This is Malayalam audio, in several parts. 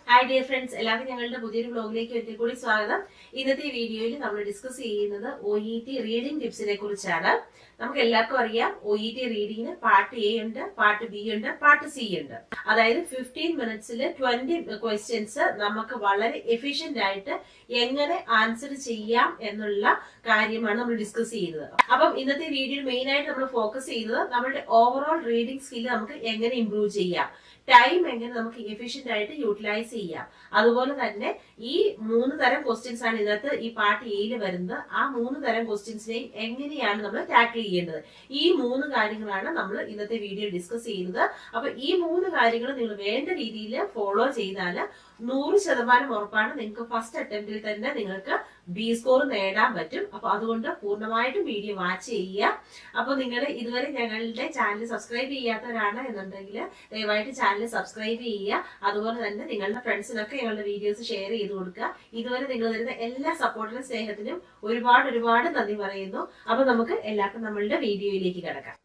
ഹായ് ഡിയർ ഫ്രണ്ട്സ്, എല്ലാവർക്കും ഞങ്ങളുടെ പുതിയൊരു വ്ലോഗിലേക്ക് ഒരിക്കൽ കൂടി സ്വാഗതം. ഇന്നത്തെ വീഡിയോയിൽ നമ്മൾ ഡിസ്കസ് ചെയ്യുന്നത് OET റീഡിംഗ് ടിപ്സിനെ കുറിച്ചാണ്. നമുക്ക് എല്ലാവർക്കും അറിയാം, OET റീഡിങ്ങിന് പാർട്ട് എ ഉണ്ട്, പാർട്ട് ബി ഉണ്ട്, പാർട്ട് സി ഉണ്ട്. അതായത് 15 മിനിറ്റ്സിൽ 20 ക്വസ്റ്റ്യൻസ് നമുക്ക് വളരെ എഫിഷ്യന്റ് ആയിട്ട് എങ്ങനെ ആൻസർ ചെയ്യാം എന്നുള്ള കാര്യമാണ് നമ്മൾ ഡിസ്കസ് ചെയ്യുന്നത്. അപ്പം ഇന്നത്തെ വീഡിയോയിൽ മെയിൻ ആയിട്ട് നമ്മൾ ഫോക്കസ് ചെയ്യുന്നത് നമ്മുടെ ഓവറോൾ റീഡിംഗ് സ്കില്ല് നമുക്ക് എങ്ങനെ ഇംപ്രൂവ് ചെയ്യാം, ടൈം എങ്ങനെ നമുക്ക് എഫിഷ്യന്റ് ആയിട്ട് യൂട്ടിലൈസ് ചെയ്യാം. അതുപോലെ തന്നെ ഈ 3 തരം ക്വസ്റ്റ്യൻസ് ആണ് ഇതിനകത്ത് ഈ പാർട്ട് എയിൽ വരുന്നത്. ആ 3 തരം ക്വസ്റ്റ്യൻസിനെയും എങ്ങനെയാണ് നമ്മൾ ടാക്കിൾ ചെയ്യേണ്ടത്, ഈ 3 കാര്യങ്ങളാണ് നമ്മൾ ഇന്നത്തെ വീഡിയോ ഡിസ്കസ് ചെയ്യുന്നത്. അപ്പൊ ഈ 3 കാര്യങ്ങൾ നിങ്ങൾ വേണ്ട രീതിയിൽ ഫോളോ ചെയ്താൽ 100% ഉറപ്പാണ് നിങ്ങൾക്ക് ഫസ്റ്റ് അറ്റംപ്റ്റിൽ തന്നെ നിങ്ങൾക്ക് ബി സ്കോർ നേടാൻ പറ്റും. അപ്പൊ അതുകൊണ്ട് പൂർണ്ണമായിട്ടും വീഡിയോ വാച്ച് ചെയ്യുക. അപ്പൊ നിങ്ങൾ ഇതുവരെ ഞങ്ങളുടെ ചാനൽ സബ്സ്ക്രൈബ് ചെയ്യാത്തവരാണ് എന്നുണ്ടെങ്കിൽ ദയവായിട്ട് ചാനൽ സബ്സ്ക്രൈബ് ചെയ്യുക. അതുപോലെ തന്നെ നിങ്ങളുടെ ഫ്രണ്ട്സിനൊക്കെ ഞങ്ങളുടെ വീഡിയോസ് ഷെയർ ചെയ്ത് കൊടുക്കുക. ഇതുവരെ നിങ്ങൾ തരുന്ന എല്ലാ സപ്പോർട്ടിനും സ്നേഹത്തിനും ഒരുപാട് നന്ദി പറയുന്നു. അപ്പൊ നമുക്ക് എല്ലാവർക്കും നമ്മളുടെ വീഡിയോയിലേക്ക് കിടക്കാം.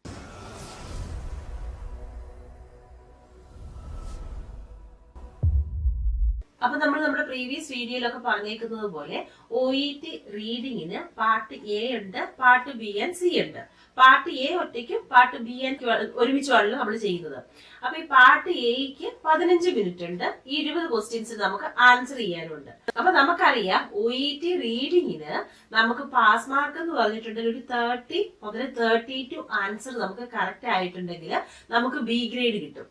അപ്പൊ നമ്മൾ നമ്മുടെ പ്രീവിയസ് വീഡിയോയിലൊക്കെ പറഞ്ഞേക്കുന്നത് പോലെ OET റീഡിങ്ങിന് പാർട്ട് എ ഉണ്ട്, പാർട്ട് ബി ആൻഡ് സി ഉണ്ട്. പാർട്ട് എ ഒറ്റയ്ക്കും പാർട്ട് ബി ആൻഡ് ഒരുമിച്ചുമാണല്ലോ നമ്മൾ ചെയ്യുന്നത്. അപ്പൊ ഈ പാർട്ട് എക്ക് 15 മിനിറ്റ് ഉണ്ട്, 20 ക്വസ്റ്റ്യൻസ് നമുക്ക് ആൻസർ ചെയ്യാനുണ്ട്. അപ്പൊ നമുക്കറിയാം OET റീഡിങ്ങിന് നമുക്ക് പാസ് മാർക്ക് എന്ന് പറഞ്ഞിട്ടുണ്ടെങ്കിൽ ഒരു 30 മുതൽ 32 ആൻസർ നമുക്ക് കറക്റ്റ് ആയിട്ടുണ്ടെങ്കിൽ നമുക്ക് ബി ഗ്രേഡ് കിട്ടും.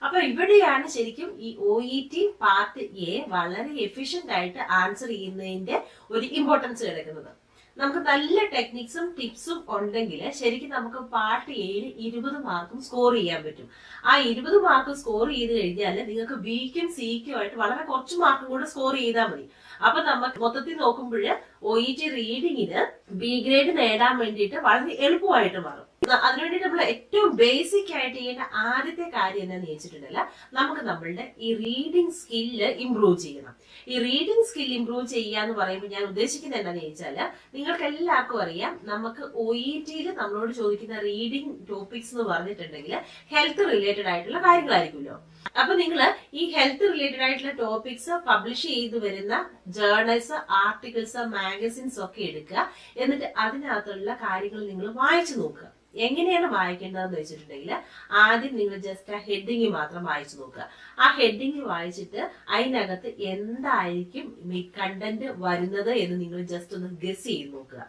അപ്പൊ ഇവിടെയാണ് ശരിക്കും ഈ OET പാർട്ട് എ വളരെ എഫിഷ്യന്റ് ആയിട്ട് ആൻസർ ചെയ്യുന്നതിന്റെ ഒരു ഇമ്പോർട്ടൻസ് കിടക്കുന്നത്. നമുക്ക് നല്ല ടെക്നിക്സും ടിപ്സും ഉണ്ടെങ്കിൽ ശരിക്കും നമുക്ക് പാർട്ട് എയിൽ 20 മാർക്കും സ്കോർ ചെയ്യാൻ പറ്റും. ആ 20 മാർക്ക് സ്കോർ ചെയ്ത് കഴിഞ്ഞാൽ നിങ്ങൾക്ക് ബിക്കും സിക്കും ആയിട്ട് വളരെ കുറച്ച് മാർക്കും കൂടെ സ്കോർ ചെയ്താൽ മതി. അപ്പൊ നമുക്ക് മൊത്തത്തിൽ നോക്കുമ്പോൾ OET റീഡിങ്ങിന് ബി ഗ്രേഡ് നേടാൻ വേണ്ടിയിട്ട് വളരെ എളുപ്പമായിട്ട് മാറും. അതിനുവേണ്ടിട്ട് നമ്മൾ ഏറ്റവും ബേസിക് ആയിട്ട് ചെയ്യേണ്ട ആദ്യത്തെ കാര്യം എന്താണെന്ന് വെച്ചിട്ടുണ്ടല്ല, നമുക്ക് നമ്മളുടെ ഈ റീഡിംഗ് സ്കില്ല് ഇംപ്രൂവ് ചെയ്യണം. ഈ റീഡിംഗ് സ്കിൽ ഇംപ്രൂവ് ചെയ്യാന്ന് പറയുമ്പോൾ ഞാൻ ഉദ്ദേശിക്കുന്നത് എന്താണെന്ന് ചോദിച്ചാല്, നിങ്ങൾക്ക് എല്ലാവർക്കും അറിയാം നമുക്ക് OETയിൽ നമ്മളോട് ചോദിക്കുന്ന റീഡിംഗ് ടോപ്പിക്സ് എന്ന് പറഞ്ഞിട്ടുണ്ടെങ്കിൽ ഹെൽത്ത് റിലേറ്റഡ് ആയിട്ടുള്ള കാര്യങ്ങളായിരിക്കുമല്ലോ. അപ്പൊ നിങ്ങൾ ഈ ഹെൽത്ത് റിലേറ്റഡ് ആയിട്ടുള്ള ടോപ്പിക്സ് പബ്ലിഷ് ചെയ്തു വരുന്ന ജേർണൽസ്, ആർട്ടിക്കിൾസ്, മാഗസിൻസ് ഒക്കെ എടുക്കുക. എന്നിട്ട് അതിനകത്തുള്ള കാര്യങ്ങൾ നിങ്ങൾ വായിച്ചു നോക്കുക. എങ്ങനെയാണ് വായിക്കേണ്ടതെന്ന് വെച്ചിട്ടുണ്ടെങ്കിൽ ആദ്യം നിങ്ങൾ ജസ്റ്റ് ആ ഹെഡിങ് മാത്രം വായിച്ചു നോക്കുക. ആ ഹെഡിങ് വായിച്ചിട്ട് അതിനകത്ത് എന്തായിരിക്കും ഈ കണ്ടന്റ് വരുന്നത് എന്ന് നിങ്ങൾ ജസ്റ്റ് ഒന്ന് ഗസ് ചെയ്ത് നോക്കുക.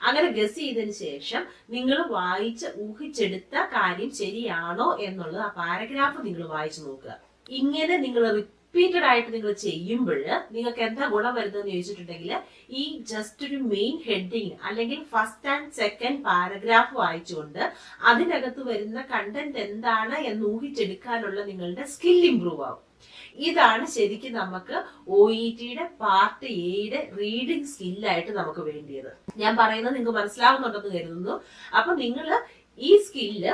അങ്ങനെ ഗസ് ചെയ്തതിന് ശേഷം നിങ്ങൾ വായിച്ച് ഊഹിച്ചെടുത്ത കാര്യം ശരിയാണോ എന്നുള്ളത് ആ പാരഗ്രാഫ് നിങ്ങൾ വായിച്ചു നോക്കുക. ഇങ്ങനെ നിങ്ങൾ റിപ്പീറ്റഡ് ആയിട്ട് നിങ്ങൾ ചെയ്യുമ്പോൾ നിങ്ങൾക്ക് എന്താ ഗുണം വരുന്നതെന്ന് ചോദിച്ചിട്ടുണ്ടെങ്കിൽ, ഈ ജസ്റ്റ് ഒരു മെയിൻ ഹെഡിങ് അല്ലെങ്കിൽ ഫസ്റ്റ് ആൻഡ് സെക്കൻഡ് പാരഗ്രാഫ് വായിച്ചുകൊണ്ട് അതിനകത്ത് വരുന്ന കണ്ടന്റ് എന്താണ് എന്ന് ഊഹിച്ചെടുക്കാനുള്ള നിങ്ങളുടെ സ്കിൽ ഇംപ്രൂവ് ആവും. ഇതാണ് ശരിക്കും നമുക്ക് OETയുടെ പാർട്ട് എയുടെ റീഡിംഗ് സ്കില്ലായിട്ട് നമുക്ക് വേണ്ടിയത്. ഞാൻ പറയുന്നത് നിങ്ങൾക്ക് മനസ്സിലാവുന്നുണ്ടെന്ന് കരുതുന്നു. അപ്പൊ നിങ്ങൾ ഈ സ്കില്ല്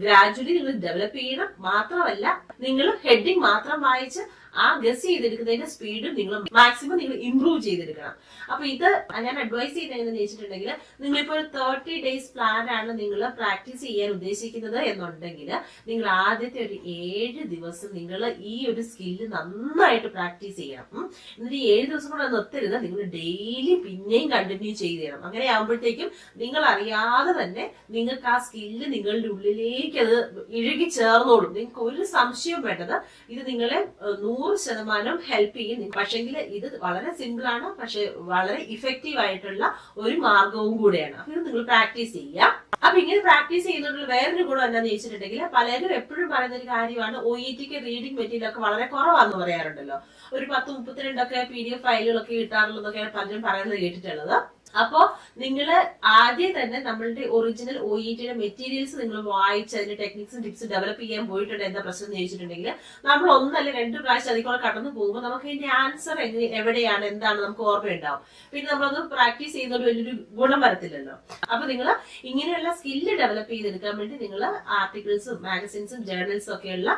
ഗ്രാജുവലി നിങ്ങൾ ഡെവലപ്പ് ചെയ്യണം. മാത്രമല്ല നിങ്ങൾ ഹെഡിങ് മാത്രം വായിച്ച് ആ ഗസ് ചെയ്തെടുക്കുന്നതിന്റെ സ്പീഡും നിങ്ങൾ മാക്സിമം നിങ്ങൾ ഇംപ്രൂവ് ചെയ്തെടുക്കണം. അപ്പൊ ഇത് ഞാൻ അഡ്വൈസ് ചെയ്യുന്നതെന്ന് വെച്ചിട്ടുണ്ടെങ്കിൽ, നിങ്ങളിപ്പോ ഒരു 30 ഡേയ്സ് പ്ലാൻ ആണ് നിങ്ങൾ പ്രാക്ടീസ് ചെയ്യാൻ ഉദ്ദേശിക്കുന്നത് എന്നുണ്ടെങ്കിൽ, നിങ്ങൾ ആദ്യത്തെ ഒരു 7 ദിവസം നിങ്ങൾ ഈ ഒരു സ്കില്ല് നന്നായിട്ട് പ്രാക്ടീസ് ചെയ്യണം. എന്നിട്ട് 7 ദിവസം കൂടെ നിർത്തരുത്, നിങ്ങൾ ഡെയിലി പിന്നെയും കണ്ടിന്യൂ ചെയ്ത് ചെയ്യണം. അങ്ങനെ ആകുമ്പോഴത്തേക്കും നിങ്ങൾ അറിയാതെ തന്നെ നിങ്ങൾക്ക് ആ സ്കില്ല് നിങ്ങളുടെ ഉള്ളിലേക്ക് അത് ഇഴുകി ചേർന്നോളും. നിങ്ങൾക്ക് ഒരു സംശയവും വേണ്ടത് ഇത് നിങ്ങളെ 100% ഹെൽപ്പ് ചെയ്യും. പക്ഷെങ്കിൽ ഇത് വളരെ സിമ്പിൾ ആണ്, പക്ഷെ വളരെ ഇഫക്റ്റീവ് ആയിട്ടുള്ള ഒരു മാർഗവും കൂടെയാണ്. അപ്പൊ ഇത് നിങ്ങൾ പ്രാക്ടീസ് ചെയ്യാം. അപ്പൊ ഇങ്ങനെ പ്രാക്ടീസ് ചെയ്യുന്നതിനുള്ള വേറൊരു ഗുണം എന്താണെന്ന് ചോദിച്ചിട്ടുണ്ടെങ്കിൽ, പലരും എപ്പോഴും പറയുന്ന ഒരു കാര്യമാണ് OETക്ക് റീഡിംഗ് മെറ്റീരിയൽ ഒക്കെ വളരെ കുറവാന്ന് പറയാറുണ്ടല്ലോ. ഒരു 10-32 PDF ഫയലുകളൊക്കെ കിട്ടാറുള്ളതൊക്കെയാണ് പലരും പറയുന്നത് കേട്ടിട്ടുള്ളത്. അപ്പോ നിങ്ങൾ ആദ്യം തന്നെ നമ്മളുടെ ഒറിജിനൽ OETയുടെ മെറ്റീരിയൽസ് നിങ്ങൾ വായിച്ച് അതിന്റെ ടെക്നിക്സും ടിപ്സും ഡെവലപ്പ് ചെയ്യാൻ പോയിട്ടുണ്ട്. എന്താ പ്രശ്നം എന്ന് ചോദിച്ചിട്ടുണ്ടെങ്കിൽ, നമ്മൾ 1 അല്ലെങ്കിൽ 2 പ്രാവശ്യം അതിൽ കൂടെ കടന്നു പോകുമ്പോൾ നമുക്ക് അതിന്റെ ആൻസർ എവിടെയാണ് എന്താണ് നമുക്ക് ഓർമ്മയുണ്ടാവും. പിന്നെ നമ്മളത് പ്രാക്ടീസ് ചെയ്യുന്നൊരു വലിയൊരു ഗുണം വരത്തില്ലല്ലോ. അപ്പൊ നിങ്ങൾ ഇങ്ങനെയുള്ള സ്കില്ല് ഡെവലപ്പ് ചെയ്തെടുക്കാൻ വേണ്ടി നിങ്ങൾ ആർട്ടിക്കിൾസും മാഗസിൻസും ജേർണൽസും ഒക്കെയുള്ള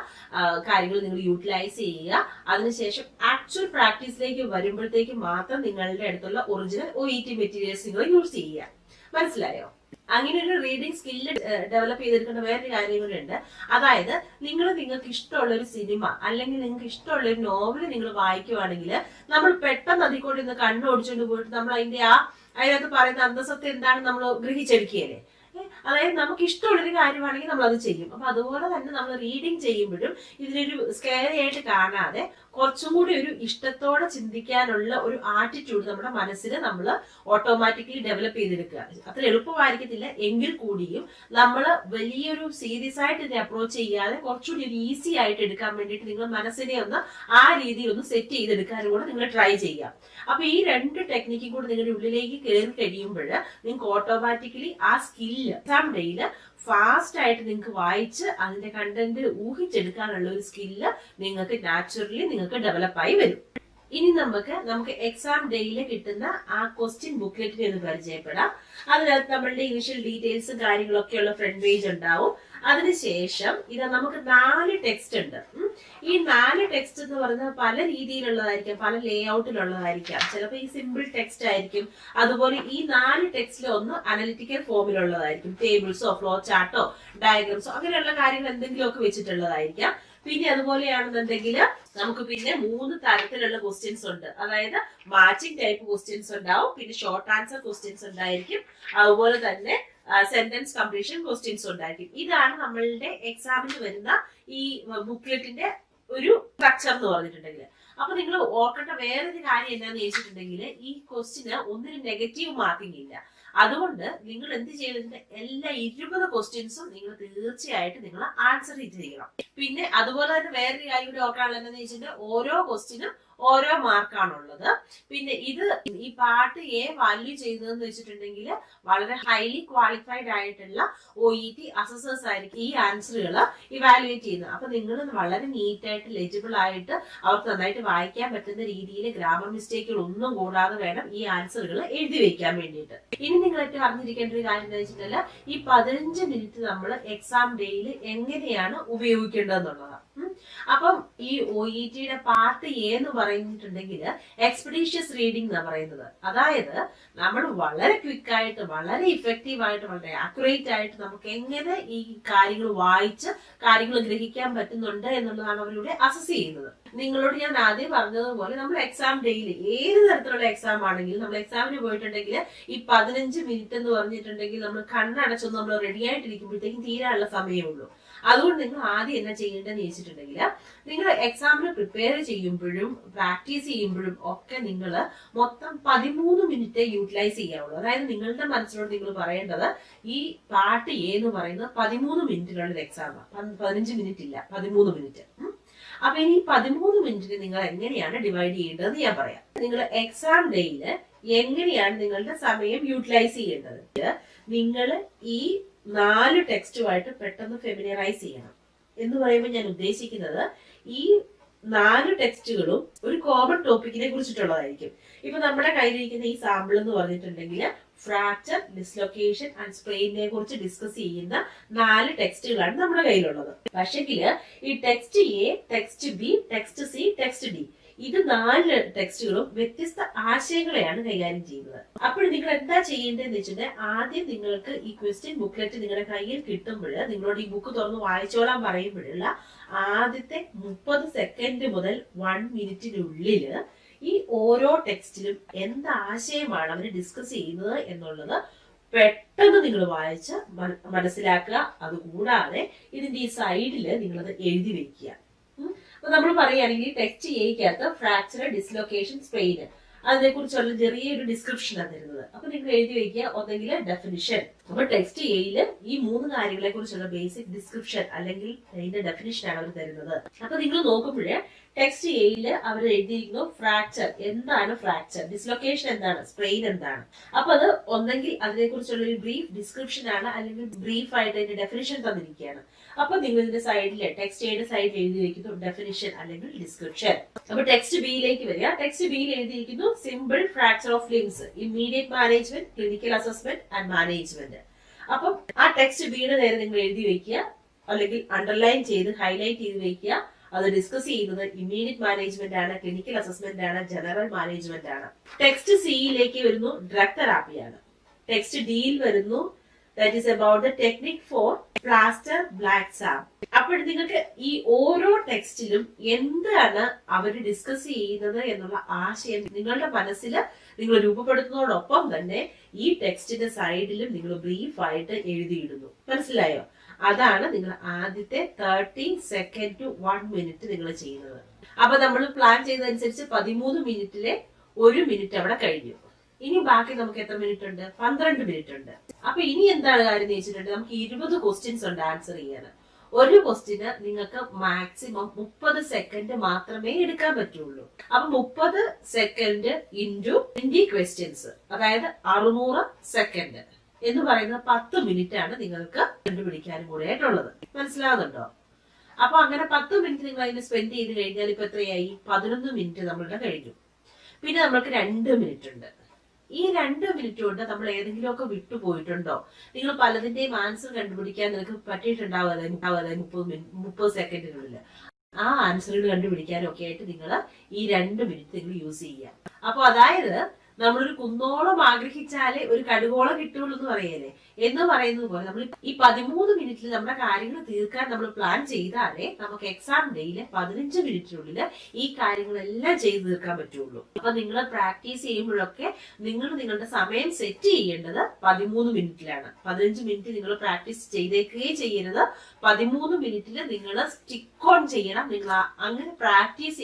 കാര്യങ്ങൾ നിങ്ങൾ യൂട്ടിലൈസ് ചെയ്യുക. അതിനുശേഷം ആക്ച്വൽ പ്രാക്ടീസിലേക്ക് വരുമ്പോഴത്തേക്ക് മാത്രം നിങ്ങളുടെ അടുത്തുള്ള ഒറിജിനൽ OET മെറ്റീരിയൽസ് നിങ്ങൾ യൂസ് ചെയ്യുക. മനസ്സിലായോ? അങ്ങനെ ഒരു റീഡിംഗ് സ്കില്ല് ഡെവലപ്പ് ചെയ്തെടുക്കേണ്ട വേറൊരു കാര്യം കൂടെ ഉണ്ട്. അതായത് നിങ്ങൾക്ക് ഇഷ്ടമുള്ള ഒരു സിനിമ അല്ലെങ്കിൽ നിങ്ങൾക്ക് ഇഷ്ടമുള്ള ഒരു നോവൽ നിങ്ങൾ വായിക്കുവാണെങ്കിൽ നമ്മൾ പെട്ടെന്ന് അതിൽ കൂടി ഒന്ന് കണ്ണോടിച്ചുകൊണ്ട് പോയിട്ട് നമ്മൾ അതിനകത്ത് പറയുന്ന അന്തസത്യം എന്താണെന്ന് നമ്മൾ ഗ്രഹിച്ചെടുക്കുകയല്ലേ. അതായത് നമുക്ക് ഇഷ്ടമുള്ളൊരു കാര്യമാണെങ്കിൽ നമ്മൾ അത് ചെയ്യും. അപ്പൊ അതുപോലെ തന്നെ നമ്മൾ റീഡിങ് ചെയ്യുമ്പോഴും ഇതിനൊരു സ്കെയറി ആയിട്ട് കാണാതെ കുറച്ചും കൂടി ഒരു ഇഷ്ടത്തോടെ ചിന്തിക്കാനുള്ള ഒരു ആറ്റിറ്റ്യൂഡ് നമ്മുടെ മനസ്സിൽ നമ്മൾ ഓട്ടോമാറ്റിക്കലി ഡെവലപ്പ് ചെയ്തെടുക്കുക. അത്ര എളുപ്പമായിരിക്കത്തില്ല എങ്കിൽ കൂടിയും നമ്മൾ വലിയൊരു സീരിയസ് ആയിട്ട് ഇതിനെ അപ്രോച്ച് ചെയ്യാതെ കുറച്ചുകൂടി ഒരു ഈസി ആയിട്ട് എടുക്കാൻ വേണ്ടിയിട്ട് നിങ്ങൾ മനസ്സിനെ ഒന്ന് ആ രീതിയിൽ ഒന്ന് സെറ്റ് ചെയ്തെടുക്കാനും കൂടെ നിങ്ങൾ ട്രൈ ചെയ്യാം. അപ്പൊ ഈ രണ്ട് ടെക്നിക്കും കൂടെ നിങ്ങളുടെ ഉള്ളിലേക്ക് കയറി കഴിയുമ്പോൾ നിങ്ങൾക്ക് ഓട്ടോമാറ്റിക്കലി ആ സ്കില്ല് എക്സാം ഡേയില് ഫാസ്റ്റ് ആയിട്ട് നിങ്ങൾക്ക് വായിച്ച് അതിന്റെ കണ്ടന്റ് ഊഹിച്ചെടുക്കാനുള്ള ഒരു സ്കില്ല് നിങ്ങൾക്ക് നാച്ചുറലി നിങ്ങൾക്ക് ഡെവലപ്പായി വരും. ഇനി നമുക്ക് എക്സാം ഡേയിൽ കിട്ടുന്ന ആ ക്വസ്റ്റ്യൻ ബുക്ക്ലെറ്റിനെ ഒന്ന് പരിചയപ്പെടാം. അതിനകത്ത് നമ്മളുടെ ഇനിഷ്യൽ ഡീറ്റെയിൽസും കാര്യങ്ങളൊക്കെ ഉള്ള ഫ്രണ്ട് പേജ് ഉണ്ടാവും. അതിനുശേഷം നമുക്ക് 4 ടെക്സ്റ്റ് ഉണ്ട്. ഈ 4 ടെക്സ്റ്റ് എന്ന് പറയുന്നത് പല രീതിയിലുള്ളതായിരിക്കാം, പല ലേ ഔട്ടിലുള്ളതായിരിക്കാം. ചിലപ്പോൾ ഈ സിമ്പിൾ ടെക്സ്റ്റ് ആയിരിക്കും. അതുപോലെ ഈ 4 ടെക്സ്റ്റിൽ ഒന്ന് അനലിറ്റിക്കൽ ഫോമിലുള്ളതായിരിക്കും. ടേബിൾസോ ഫ്ലോ ചാർട്ടോ ഡയഗ്രാംസോ അങ്ങനെയുള്ള കാര്യങ്ങൾ എന്തെങ്കിലുമൊക്കെ വെച്ചിട്ടുള്ളതായിരിക്കാം. പിന്നെ അതുപോലെയാണെന്നുണ്ടെങ്കിൽ നമുക്ക് പിന്നെ 3 തരത്തിലുള്ള ക്വസ്റ്റ്യൻസ് ഉണ്ട്. അതായത് മാച്ചിങ് ടൈപ്പ് ക്വസ്റ്റ്യൻസ് ഉണ്ടാവും, പിന്നെ ഷോർട്ട് ആൻസർ ക്വസ്റ്റ്യൻസ് ഉണ്ടായിരിക്കും, അതുപോലെ തന്നെ സെന്റൻസ് കംപ്ലീഷൻ ക്വസ്റ്റ്യൻസ് ഉണ്ടായിരിക്കും. ഇതാണ് നമ്മളുടെ എക്സാമിന് വരുന്ന ഈ ബുക്ക്ലെറ്റിന്റെ ഒരു സ്ട്രക്ചർ എന്ന് പറഞ്ഞിട്ടുണ്ടെങ്കിൽ. അപ്പൊ നിങ്ങൾ ഓർക്കേണ്ട വേറൊരു കാര്യം എന്താന്ന് ചോദിച്ചിട്ടുണ്ടെങ്കിൽ ഈ ക്വസ്റ്റിന് ഒന്നിനും നെഗറ്റീവ് മാർക്കിംഗ് ഇല്ല. അതുകൊണ്ട് നിങ്ങൾ എന്ത് ചെയ്യണമെന്ന് എല്ലാ 20 ക്വസ്റ്റ്യൻസും നിങ്ങൾ തീർച്ചയായിട്ടും നിങ്ങൾ ആൻസർ ചെയ്യണം. പിന്നെ അതുപോലെ തന്നെ വേറൊരു കാര്യം കൂടി ഓർക്കാനുള്ളത് എന്താണെന്ന് വെച്ചിട്ടുണ്ടെങ്കിൽ ഓരോ ക്വസ്റ്റിനും ഓരോ മാർക്കാണുള്ളത്. പിന്നെ ഈ പാർട്ട് എ വാല്യൂ ചെയ്തതെന്ന് വെച്ചിട്ടുണ്ടെങ്കിൽ വളരെ ഹൈലി ക്വാളിഫൈഡ് ആയിട്ടുള്ള OET അസസേഴ്സ് ആയിരിക്കും ഈ ആൻസറുകൾ ഇവാലുവേറ്റ് ചെയ്യുന്നത്. അപ്പൊ നിങ്ങൾ വളരെ നീറ്റായിട്ട് ലെജിബിൾ ആയിട്ട് അവർക്ക് നന്നായിട്ട് വായിക്കാൻ പറ്റുന്ന രീതിയിൽ ഗ്രാമർ മിസ്റ്റേക്കുകൾ ഒന്നും കൂടാതെ വേണം ഈ ആൻസറുകൾ എഴുതി വെക്കാൻ വേണ്ടിയിട്ട്. ഇനി നിങ്ങളൊക്കെ അറിഞ്ഞിരിക്കേണ്ട ഒരു കാര്യം എന്താ വെച്ചിട്ടുണ്ടെങ്കിൽ ഈ 15 മിനിറ്റ് നമ്മൾ എക്സാം ഡേയിൽ എങ്ങനെയാണ് ഉപയോഗിക്കേണ്ടതെന്നുള്ളതാണ്. അപ്പം ഈ OETയുടെ പാർട്ട് എ എന്ന് പറഞ്ഞിട്ടുണ്ടെങ്കിൽ എക്സ്പെഡീഷ്യസ് റീഡിംഗ് എന്നാണ് പറയുന്നത്. അതായത് നമ്മൾ വളരെ ക്വിക്ക് ആയിട്ട് വളരെ ഇഫക്റ്റീവ് ആയിട്ട് വളരെ ആക്യുറേറ്റ് ആയിട്ട് നമുക്ക് എങ്ങനെ ഈ കാര്യങ്ങൾ വായിച്ച് കാര്യങ്ങൾ ഗ്രഹിക്കാൻ പറ്റുന്നുണ്ട് എന്നുള്ളതാണ് അവരിലൂടെ അസസ് ചെയ്യുന്നത്. നിങ്ങളോട് ഞാൻ ആദ്യം പറഞ്ഞതുപോലെ നമ്മൾ എക്സാം ഡേയിൽ ഏത് തരത്തിലുള്ള എക്സാം ആണെങ്കിലും നമ്മൾ എക്സാമിന് പോയിട്ടുണ്ടെങ്കിൽ ഈ 15 മിനിറ്റ് എന്ന് പറഞ്ഞിട്ടുണ്ടെങ്കിൽ നമ്മൾ കണ്ണടച്ചൊന്നും നമ്മൾ റെഡി ആയിട്ടിരിക്കുമ്പോഴത്തേക്കും തീരാനുള്ള സമയമുള്ളൂ. അതുകൊണ്ട് നിങ്ങൾ ആദ്യം എന്നാ ചെയ്യേണ്ടതെന്ന് ചോദിച്ചിട്ടുണ്ടെങ്കിൽ നിങ്ങൾ എക്സാമിന് പ്രിപ്പയർ ചെയ്യുമ്പോഴും പ്രാക്ടീസ് ചെയ്യുമ്പോഴും ഒക്കെ നിങ്ങൾ മൊത്തം 13 മിനിറ്റ് യൂട്ടിലൈസ് ചെയ്യാവുള്ളൂ. അതായത് നിങ്ങളുടെ മനസ്സിലോട് നിങ്ങൾ പറയേണ്ടത് ഈ പാർട്ട് എ എന്ന് പറയുന്നത് 13 മിനിറ്റിലുള്ള ഒരു എക്സാമാണ്. 15 മിനിറ്റ് ഇല്ല, 13 മിനിറ്റ്. അപ്പൊ ഇനി 13 മിനിറ്റിന് നിങ്ങൾ എങ്ങനെയാണ് ഡിവൈഡ് ചെയ്യേണ്ടതെന്ന് ഞാൻ പറയാം. നിങ്ങൾ എക്സാം ഡേയിൽ എങ്ങനെയാണ് നിങ്ങളുടെ സമയം യൂട്ടിലൈസ് ചെയ്യേണ്ടത്? നിങ്ങൾ ഈ 4 ടെക്സ്റ്റുമായിട്ട് പെട്ടെന്ന് ഫെമിലിയറൈസ് ചെയ്യണം. എന്ന് പറയുമ്പോൾ ഞാൻ ഉദ്ദേശിക്കുന്നത് ഈ 4 ടെക്സ്റ്റുകളും ഒരു കോമൺ ടോപ്പിക്കിനെ കുറിച്ചിട്ടുള്ളതായിരിക്കും. ഇപ്പൊ നമ്മുടെ കയ്യിലിരിക്കുന്ന ഈ സാമ്പിൾ എന്ന് പറഞ്ഞിട്ടുണ്ടെങ്കിൽ ഫ്രാക്ചർ, ഡിസ്ലൊക്കേഷൻ ആൻഡ് സ്പ്രെയിനെ കുറിച്ച് ഡിസ്കസ് ചെയ്യുന്ന 4 ടെക്സ്റ്റുകളാണ് നമ്മുടെ കയ്യിലുള്ളത്. പക്ഷെങ്കിൽ ഈ text A, text B, text C, text D ഇത് 4 ടെക്സ്റ്റുകളും വ്യത്യസ്ത ആശയങ്ങളെയാണ് കൈകാര്യം ചെയ്യുന്നത്. അപ്പോൾ നിങ്ങൾ എന്താ ചെയ്യേണ്ടതെന്ന് വെച്ചിട്ടുണ്ടെങ്കിൽ ആദ്യം നിങ്ങൾക്ക് ഈ ക്വസ്റ്റ്യൻ ബുക്ക്ലെറ്റ് നിങ്ങളുടെ കയ്യിൽ കിട്ടുമ്പോൾ നിങ്ങളോട് ഈ ബുക്ക് തുറന്ന് വായിച്ചോളാൻ പറയുമ്പോഴുള്ള ആദ്യത്തെ 30 സെക്കൻഡ് മുതൽ 1 മിനിറ്റിനുള്ളിൽ ഈ ഓരോ ടെക്സ്റ്റിലും എന്ത് ആശയമാണ് അവർ ഡിസ്കസ് ചെയ്യുന്നത് എന്നുള്ളത് പെട്ടെന്ന് നിങ്ങൾ വായിച്ച് മനസ്സിലാക്കുക. അതുകൂടാതെ ഇതിന്റെ ഈ സൈഡില് നിങ്ങളത് എഴുതി വെക്കുക. അപ്പൊ നമ്മൾ പറയുകയാണെങ്കിൽ ടെക്സ്റ്റ് എയ്ക്കകത്ത് ഫ്രാക്ചർ, ഡിസ്ലൊക്കേഷൻ, സ്പ്രെയിൻ അതിനെ കുറിച്ചുള്ള ചെറിയൊരു ഡിസ്ക്രിപ്ഷനാണ് തരുന്നത്. അപ്പൊ നിങ്ങൾ എഴുതി വെക്കുക ഒന്നെങ്കിൽ ഡെഫിനിഷൻ. അപ്പൊ ടെക്സ്റ്റ് എയില് ഈ 3 കാര്യങ്ങളെ കുറിച്ചുള്ള ബേസിക് ഡിസ്ക്രിപ്ഷൻ അല്ലെങ്കിൽ അതിന്റെ ഡെഫിനിഷൻ ആണ് അവർ തരുന്നത്. അപ്പൊ നിങ്ങൾ നോക്കുമ്പോഴേ ടെക്സ്റ്റ് എയില് അവർ എഴുതിയിരിക്കുന്നു ഫ്രാക്ചർ എന്താണ്, ഫ്രാക്ചർ ഡിസ്ലൊക്കേഷൻ എന്താണ്, സ്പ്രെയിൻ എന്താണ്. അപ്പൊ അത് ഒന്നെങ്കിൽ അതിനെ കുറിച്ചുള്ള ഒരു ബ്രീഫ് ഡിസ്ക്രിപ്ഷൻ ആണ്, അല്ലെങ്കിൽ ബ്രീഫ് ആയിട്ട് അതിന്റെ ഡെഫിനിഷൻ തന്നിരിക്കുകയാണ്. അപ്പൊ നിങ്ങൾ ഇതിന്റെ സൈഡില് ടെക്സ്റ്റ് എയുടെ സൈഡിൽ എഴുതി വെക്കുന്നു ഡെഫിനിഷൻ അല്ലെങ്കിൽ ഡിസ്ക്രിപ്ഷൻ. അപ്പൊ ടെക്സ്റ്റ് ബിയിലേക്ക് വരിക. ടെക്സ്റ്റ് ബിയിൽ എഴുതിയിരിക്കുന്നു simple fracture of limbs, immediate management, clinical assessment and management. അപ്പം ആ ടെക്സ്റ്റ് ബിയുടെ നേരെ നിങ്ങൾ എഴുതി വെക്കുക, അല്ലെങ്കിൽ അണ്ടർലൈൻ ചെയ്ത് ഹൈലൈറ്റ് ചെയ്ത് വെക്കുക. അത് ഡിസ്കസ് ചെയ്യുന്നത് ഇമ്മീഡിയറ്റ് മാനേജ്മെന്റ് ആണ്, ക്ലിനിക്കൽ അസസ്മെന്റ് ആണ്, ജനറൽ മാനേജ്മെന്റ് ആണ്. ടെക്സ്റ്റ് സിയിലേക്ക് വരുന്നു ഡ്രഗ് തെറാപ്പിയാണ്. ടെക്സ്റ്റ് ഡിയിൽ വരുന്നു that is about the technique four plaster black sap. അപ്പോൾ നിങ്ങൾക്ക് ഈ ഓരോ ടെക്സ്റ്റിലും എന്താണ് അവർ ഡിസ്കസ് ചെയ്യുന്നത് എന്നുള്ള ആശയം നിങ്ങളുടെ മനസ്സിൽ നിങ്ങൾ രൂപപ്പെടുത്തുന്നതോടൊപ്പം തന്നെ ഈ ടെക്സ്റ്റിന്റെ സൈഡിലും നിങ്ങൾ ബ്രീഫ് ആയിട്ട് എഴുതിയിടുന്നു. മനസ്സിലായോ? അതാണ് നിങ്ങൾ ആദ്യത്തെ 30 സെക്കൻഡ് ടു 1 മിനിറ്റ് നിങ്ങൾ ചെയ്യുന്നത്. അപ്പൊ നമ്മൾ പ്ലാൻ ചെയ്തതനുസരിച്ച് 13 മിനിറ്റിലെ 1 മിനിറ്റ് അവിടെ കഴിഞ്ഞു. ഇനി ബാക്കി നമുക്ക് എത്ര മിനിറ്റ് ഉണ്ട്? 12 മിനിറ്റ് ഉണ്ട്. അപ്പൊ ഇനി എന്താണ് കാര്യം എന്ന് വെച്ചിട്ടുണ്ട്, നമുക്ക് 20 ക്വസ്റ്റ്യൻസ് ഉണ്ട് ആൻസർ ചെയ്യാൻ. ഒരു ക്വസ്റ്റ്യന് നിങ്ങൾക്ക് മാക്സിമം 30 സെക്കൻഡ് മാത്രമേ എടുക്കാൻ പറ്റുള്ളൂ. അപ്പൊ 30 സെക്കൻഡ് ഇൻറ്റു 20 ക്വസ്റ്റ്യൻസ്, അതായത് 600 സെക്കൻഡ് എന്ന് പറയുന്നത് 10 മിനിറ്റ് ആണ് നിങ്ങൾക്ക് കണ്ടുപിടിക്കാനും കൂടെ ആയിട്ടുള്ളത്. മനസ്സിലാവുന്നുണ്ടോ? അപ്പൊ അങ്ങനെ 10 മിനിറ്റ് നിങ്ങൾ അതിന് സ്പെൻഡ് ചെയ്ത് കഴിഞ്ഞാൽ ഇപ്പൊ എത്രയായി? 11 മിനിറ്റ് നമ്മളുടെ കഴിഞ്ഞു. പിന്നെ നമ്മൾക്ക് 2 മിനിറ്റ് ഉണ്ട്. ഈ 2 മിനിറ്റ് കൊണ്ട് നമ്മൾ ഏതെങ്കിലുമൊക്കെ വിട്ടുപോയിട്ടുണ്ടോ? നിങ്ങൾ പലതിന്റെയും ആൻസർ കണ്ടുപിടിക്കാൻ നിങ്ങൾക്ക് പറ്റിയിട്ടുണ്ടാവാതെ 30 സെക്കൻഡുകളിൽ ആ ആൻസറുകൾ കണ്ടുപിടിക്കാനും ഒക്കെ ആയിട്ട് നിങ്ങൾ ഈ 2 മിനിറ്റ് നിങ്ങൾ യൂസ് ചെയ്യാം. അപ്പൊ അതായത് നമ്മളൊരു കുന്നോളം ആഗ്രഹിച്ചാലേ ഒരു കടുകോളം കിട്ടുള്ളൂ എന്ന് പറയല്ലേ എന്ന് പറയുന്നത് പോലെ നമ്മൾ ഈ 13 മിനിറ്റിൽ നമ്മുടെ കാര്യങ്ങൾ തീർക്കാൻ നമ്മൾ പ്ലാൻ ചെയ്താലേ നമുക്ക് എക്സാം ഡേയില് 15 മിനിറ്റിനുള്ളിൽ ഈ കാര്യങ്ങളെല്ലാം ചെയ്ത് തീർക്കാൻ പറ്റുള്ളൂ. അപ്പൊ നിങ്ങൾ പ്രാക്ടീസ് ചെയ്യുമ്പോഴൊക്കെ നിങ്ങൾ നിങ്ങളുടെ സമയം സെറ്റ് ചെയ്യേണ്ടത് 13 മിനിറ്റിലാണ്. 15 മിനിറ്റ് നിങ്ങൾ പ്രാക്ടീസ് ചെയ്തേക്കുകയും ചെയ്യരുത്. 13 മിനിറ്റിൽ നിങ്ങൾ സ്റ്റിക്ക് ഓൺ ചെയ്യണം. നിങ്ങൾ അങ്ങനെ പ്രാക്ടീസ്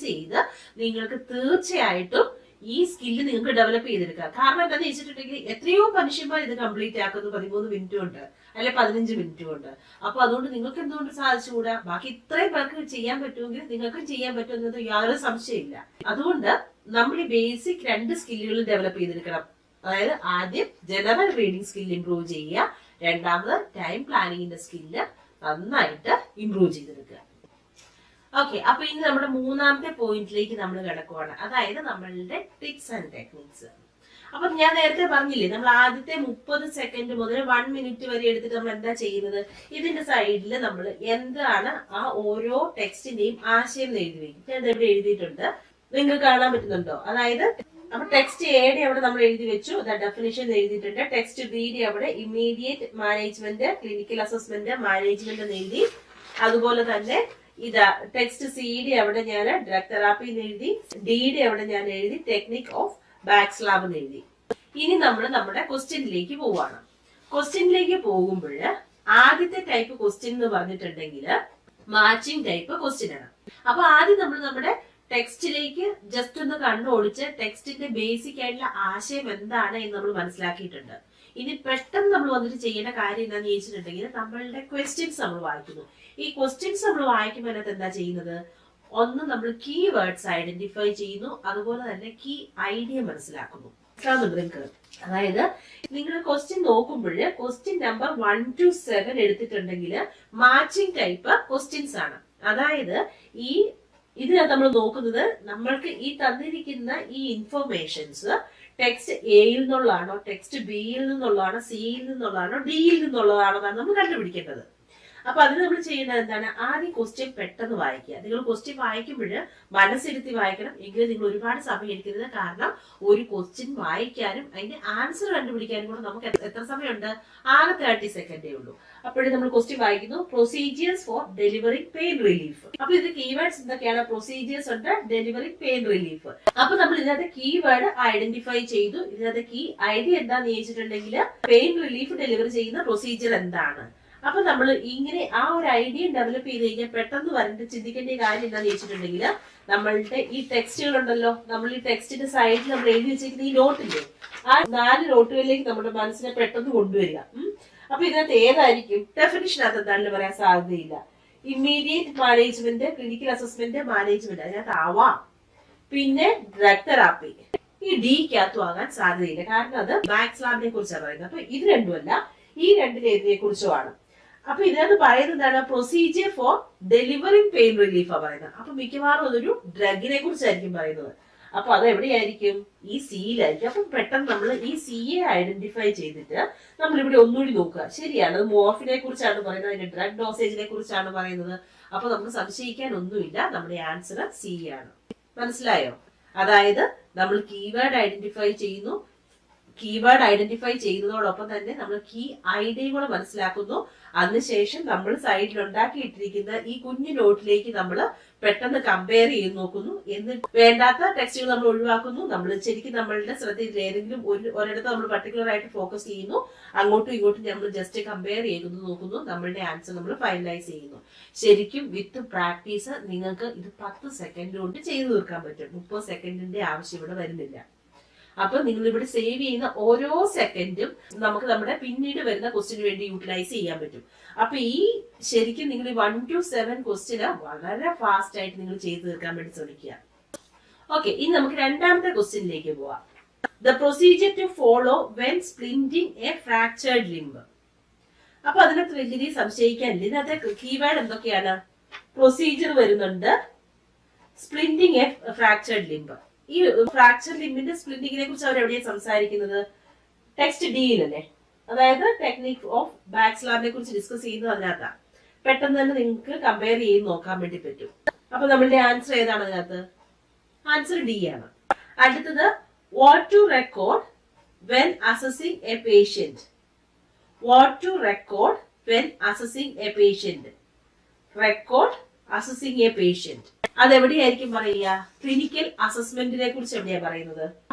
ചെയ്ത് നിങ്ങൾക്ക് തീർച്ചയായിട്ടും ഈ സ്കില്ല് നിങ്ങൾക്ക് ഡെവലപ്പ് ചെയ്തെടുക്കാം. കാരണം എന്താണെന്ന് വെച്ചിട്ടുണ്ടെങ്കിൽ എത്രയോ മനുഷ്യന്മാർ ഇത് കംപ്ലീറ്റ് ആക്കുന്നു 13 മിനിറ്റ് കൊണ്ട്, അല്ലെ 15 മിനിറ്റ് കൊണ്ട്. അപ്പൊ അതുകൊണ്ട് നിങ്ങൾക്ക് എന്തുകൊണ്ട് സാധിച്ചുകൂടാ? ബാക്കി ഇത്രയും പേർക്ക് ചെയ്യാൻ പറ്റുമെങ്കിൽ നിങ്ങൾക്കും ചെയ്യാൻ പറ്റുമെന്നത് യാതൊരു സംശയമില്ല. അതുകൊണ്ട് നമ്മൾ ഈ ബേസിക് 2 സ്കില്ലുകൾ ഡെവലപ്പ് ചെയ്തെടുക്കണം. അതായത് ആദ്യം ജനറൽ റീഡിംഗ് സ്കിൽ ഇംപ്രൂവ് ചെയ്യുക, രണ്ടാമത് ടൈം പ്ലാനിങ്ങിന്റെ സ്കില്ല് നന്നായിട്ട് ഇംപ്രൂവ് ചെയ്തെടുക്കുക. ഓക്കെ, അപ്പൊ ഇനി നമ്മുടെ മൂന്നാമത്തെ പോയിന്റിലേക്ക് നമ്മൾ കിടക്കുവാണ്, അതായത് നമ്മളുടെ ടിപ്സ് ആൻഡ് ടെക്നിക്സ്. അപ്പൊ ഞാൻ നേരത്തെ പറഞ്ഞില്ലേ, നമ്മൾ ആദ്യത്തെ 30 സെക്കൻഡ് മുതൽ 1 മിനിറ്റ് വരെ എടുത്തിട്ട് നമ്മൾ എന്താ ചെയ്യുന്നത്? ഇതിന്റെ സൈഡിൽ നമ്മൾ എന്താണ് ആ ഓരോ ടെക്സ്റ്റിന്റെയും ആശയം എഴുതി വെക്കും. ഞാൻ ഇവിടെ എഴുതിയിട്ടുണ്ട്, നിങ്ങൾക്ക് കാണാൻ പറ്റുന്നുണ്ടോ? അതായത് അപ്പൊ ടെക്സ്റ്റ് എയുടെ അവിടെ നമ്മൾ എഴുതി വെച്ചു, ഡെഫിനിഷൻ എഴുതിയിട്ടുണ്ട്. ടെക്സ്റ്റ് ബിയുടെ അവിടെ immediate management, clinical assessment, management എന്ന് എഴുതി. അതുപോലെ തന്നെ ഇതാ ടെക്സ്റ്റ് സിയുടെ അവിടെ ഞാൻ ഡ്രഗ് തെറാപ്പി എന്ന് എഴുതി, ഡിയുടെ അവിടെ ഞാൻ എഴുതി ടെക്നിക് ഓഫ് ബാക്ക് സ്ലാബ് എന്ന് എഴുതി. ഇനി നമ്മൾ നമ്മുടെ ക്വസ്റ്റ്യനിലേക്ക് പോവാണ്. ക്വസ്റ്റ്യനിലേക്ക് പോകുമ്പോൾ ആദ്യത്തെ ടൈപ്പ് ക്വസ്റ്റ്യൻ എന്ന് പറഞ്ഞിട്ടുണ്ടെങ്കിൽ മാച്ചിങ് ടൈപ്പ് ക്വസ്റ്റ്യൻ ആണ്. അപ്പൊ ആദ്യം നമ്മൾ നമ്മുടെ ടെക്സ്റ്റിലേക്ക് ജസ്റ്റ് ഒന്ന് കണ്ണോടിച്ച് ടെക്സ്റ്റിന്റെ ബേസിക് ആയിട്ടുള്ള ആശയം എന്താണ് എന്ന് നമ്മൾ മനസ്സിലാക്കിയിട്ടുണ്ട്. ഇനി പെട്ടെന്ന് നമ്മൾ വന്നിട്ട് ചെയ്യേണ്ട കാര്യം എന്താണെന്ന് ചോദിച്ചിട്ടുണ്ടെങ്കിൽ നമ്മളുടെ ക്വസ്റ്റ്യൻസ് നമ്മൾ വായിക്കുന്നു. ഈ ക്വസ്റ്റ്യൻസ് നമ്മൾ വായിക്കുമ്പോൾ അതിനകത്ത് എന്താ ചെയ്യുന്നത്? ഒന്ന് നമ്മൾ കീ വേർഡ്സ് ഐഡന്റിഫൈ ചെയ്യുന്നു, അതുപോലെ തന്നെ കീ ഐഡിയ മനസ്സിലാക്കുന്നു. നിങ്ങൾക്ക് അതായത് നിങ്ങൾ ക്വസ്റ്റ്യൻ നോക്കുമ്പോൾ ക്വസ്റ്റ്യൻ നമ്പർ 1 to 7 എടുത്തിട്ടുണ്ടെങ്കിൽ മാച്ചിങ് ടൈപ്പ് ക്വസ്റ്റ്യൻസ് ആണ്. അതായത് ഇതിനകത്ത് നമ്മൾ നോക്കുന്നത് നമ്മൾക്ക് ഈ തന്നിരിക്കുന്ന ഈ ഇൻഫർമേഷൻസ് ടെക്സ്റ്റ് എയിൽ നിന്നുള്ളതാണോ, ടെക്സ്റ്റ് ബിയിൽ നിന്നുള്ളതാണോ, സിയിൽ നിന്നുള്ളതാണോ, ഡിയിൽ നിന്നുള്ളതാണോ എന്നാണ് നമ്മൾ കണ്ടുപിടിക്കേണ്ടത്. അപ്പൊ അതിന് നമ്മൾ ചെയ്യേണ്ടത് എന്താണ്? ആദ്യം ക്വസ്റ്റ്യൻ പെട്ടെന്ന് വായിക്കുക. നിങ്ങൾ ക്വസ്റ്റ്യൻ വായിക്കുമ്പോൾ മനസ്സിരുത്തി വായിക്കണം, എങ്കിലും നിങ്ങൾ ഒരുപാട് സമയം എടുക്കരുത്. കാരണം ഒരു ക്വസ്റ്റ്യൻ വായിക്കാനും അതിന്റെ ആൻസർ കണ്ടുപിടിക്കാനും കൂടെ നമുക്ക് എത്ര സമയമുണ്ട്? ആകെ 30 സെക്കൻഡേ ഉള്ളൂ. അപ്പോഴും നമ്മൾ ക്വസ്റ്റ്യൻ വായിക്കുന്നു. Procedures four delivering pain relief. അപ്പൊ ഇത് കീവേഡ്സ് എന്തൊക്കെയാണ്? പ്രൊസീജിയേഴ്സ് ഉണ്ട്, ഡെലിവറിംഗ് പെയിൻ റിലീഫ്. അപ്പൊ നമ്മൾ ഇതിനകത്ത് കീവേഡ് ഐഡന്റിഫൈ ചെയ്തു. ഇതിനകത്ത് കീ ഐഡിയ എന്താന്ന് ചോദിച്ചിട്ടുണ്ടെങ്കിൽ പെയിൻ റിലീഫ് ഡെലിവറി ചെയ്യുന്ന പ്രൊസീജിയർ എന്താണ്. അപ്പൊ നമ്മൾ ഇങ്ങനെ ആ ഒരു ഐഡിയ ഡെവലപ്പ് ചെയ്ത് കഴിഞ്ഞാൽ പെട്ടെന്ന് വരേണ്ട ചിന്തിക്കേണ്ട കാര്യം എന്താണെന്ന് ചോദിച്ചിട്ടുണ്ടെങ്കിൽ നമ്മളുടെ ഈ ടെക്സ്റ്റുകൾ ഉണ്ടല്ലോ, നമ്മൾ ഈ ടെക്സ്റ്റിന്റെ സൈഡിൽ നമ്മൾ എഴുതി വെച്ചിരിക്കുന്ന ഈ നോട്ടില്ലേ, ആ 4 നോട്ടുകളിലേക്ക് നമ്മുടെ മനസ്സിനെ പെട്ടെന്ന് കൊണ്ടുവരിക. അപ്പൊ ഇതിനകത്ത് ഏതായിരിക്കും? ഡെഫിനിഷനകത്ത് എന്താണെന്ന് പറയാൻ സാധ്യതയില്ല. Immediate management, clinical assessment, management അതിനകത്ത് ആവാം. പിന്നെ ഡ്രഗ് തെറാപ്പി ഈ ഡിക്കകത്തും ആകാൻ സാധ്യതയില്ല, കാരണം അത് ബാക്ക് സ്ലാബിനെ കുറിച്ചാണ് പറയുന്നത്. അപ്പൊ ഇത് രണ്ടുമല്ല, ഈ രണ്ടിലേതിനെ കുറിച്ചുമാണ്. അപ്പൊ ഇതിനകത്ത് പറയുന്നതാണ് procedure for delivering pain relief ആ പറയുന്നത്. അപ്പൊ മിക്കവാറും അതൊരു ഡ്രഗിനെ കുറിച്ചായിരിക്കും പറയുന്നത്. അപ്പൊ അത് എവിടെയായിരിക്കും? ഈ സിയിലായിരിക്കും. അപ്പൊ പെട്ടെന്ന് നമ്മൾ ഈ സിയെ ഐഡന്റിഫൈ ചെയ്തിട്ട് നമ്മൾ ഇവിടെ ഒന്നുകൂടി നോക്കുക. ശരിയാണ്, അത് മോർഫിനെ കുറിച്ചാണ് പറയുന്നത്, അതിന്റെ ഡ്രഗ് ഡോസേജിനെ കുറിച്ചാണ് പറയുന്നത്. അപ്പൊ നമുക്ക് സംശയിക്കാൻ ഒന്നുമില്ല, നമ്മുടെ ആൻസർ സി ആണ്. മനസ്സിലായോ? അതായത് നമ്മൾ കീവേഡ് ഐഡന്റിഫൈ ചെയ്യുന്നു, കീവേഡ് ഐഡന്റിഫൈ ചെയ്യുന്നതോടൊപ്പം തന്നെ നമ്മൾ കീ ഐഡിയും കൂടെ മനസ്സിലാക്കുന്നു. അതിനുശേഷം നമ്മൾ സൈഡിൽ ഉണ്ടാക്കിയിട്ടിരിക്കുന്ന ഈ കുഞ്ഞു നോട്ടിലേക്ക് നമ്മൾ പെട്ടെന്ന് കമ്പയർ ചെയ്ത് നോക്കുന്നു. എന്നിട്ട് വേണ്ടാത്ത ടെക്സ്റ്റുകൾ നമ്മൾ ഒഴിവാക്കുന്നു. നമ്മൾ ശരിക്കും നമ്മളുടെ ശ്രദ്ധയിൽ ഏതെങ്കിലും ഒരിടത്ത് നമ്മൾ പർട്ടിക്കുലർ ആയിട്ട് ഫോക്കസ് ചെയ്യുന്നു. അങ്ങോട്ടും ഇങ്ങോട്ടും നമ്മൾ ജസ്റ്റ് കമ്പയർ ചെയ്തു നോക്കുന്നു. നമ്മളുടെ ആൻസർ നമ്മൾ ഫൈനലൈസ് ചെയ്യുന്നു. ശരിക്കും വിത്ത് പ്രാക്ടീസ് നിങ്ങൾക്ക് ഇത് 10 സെക്കൻഡ് കൊണ്ട് ചെയ്തു തീർക്കാൻ പറ്റും. 30 സെക്കൻഡിന്റെ ആവശ്യം ഇവിടെ വരുന്നില്ല. അപ്പൊ നിങ്ങൾ ഇവിടെ സേവ് ചെയ്യുന്ന ഓരോ സെക്കൻഡും നമുക്ക് നമ്മുടെ പിന്നീട് വരുന്ന ക്വസ്റ്റിന് വേണ്ടി യൂട്ടിലൈസ് ചെയ്യാൻ പറ്റും. അപ്പൊ ഈ ശരിക്കും നിങ്ങൾ 1 to 7 ക്വസ്റ്റിന് വളരെ ഫാസ്റ്റ് ആയിട്ട് നിങ്ങൾ ചെയ്തു തീർക്കാൻ വേണ്ടി ശ്രമിക്കുക. ഓക്കെ, ഇനി നമുക്ക് രണ്ടാമത്തെ ക്വസ്റ്റിനിലേക്ക് പോവാം. The procedure to follow when splinting a fractured limb. അപ്പൊ അതിനകത്ത് വലിയ സംശയിക്കാനില്ല. ഇതിനകത്തെ കീവേഡ് എന്തൊക്കെയാണ്? പ്രൊസീജിയർ വരുന്നുണ്ട്, സ്പ്ലിന്റിംഗ് എ ഫ്രാക്ചേർഡ് ലിംബ്. ഈ ഫ്രാക്ചർ ലിംബിന്റെ സ്പ്ലിന്റിങ്ങിനെ കുറിച്ച് അവർ എവിടെയാണ് സംസാരിക്കുന്നത്? ടെക്സ്റ്റ് ഡിയിലല്ലേ, അതായത് ടെക്നിക് ഓഫ് ബാക്സ്ലാറിനെ കുറിച്ച് ഡിസ്കസ് ചെയ്യുന്നത് അതിനകത്താണ്. പെട്ടെന്ന് തന്നെ നിങ്ങൾക്ക് കമ്പയർ ചെയ്ത് നോക്കാൻ വേണ്ടി പറ്റും. അപ്പൊ നമ്മളുടെ ആൻസർ ഏതാണ് അതിനകത്ത്? ആൻസർ ഡി ആണ്. അടുത്തത് what to record when assessing a patient. What to record when assessing a patient. Record assessing a patient അതെവിടെയായിരിക്കും പറയുക? ക്ലിനിക്കൽ അസസ്മെന്റിനെ കുറിച്ച് എവിടെയാ പറയുന്നത്?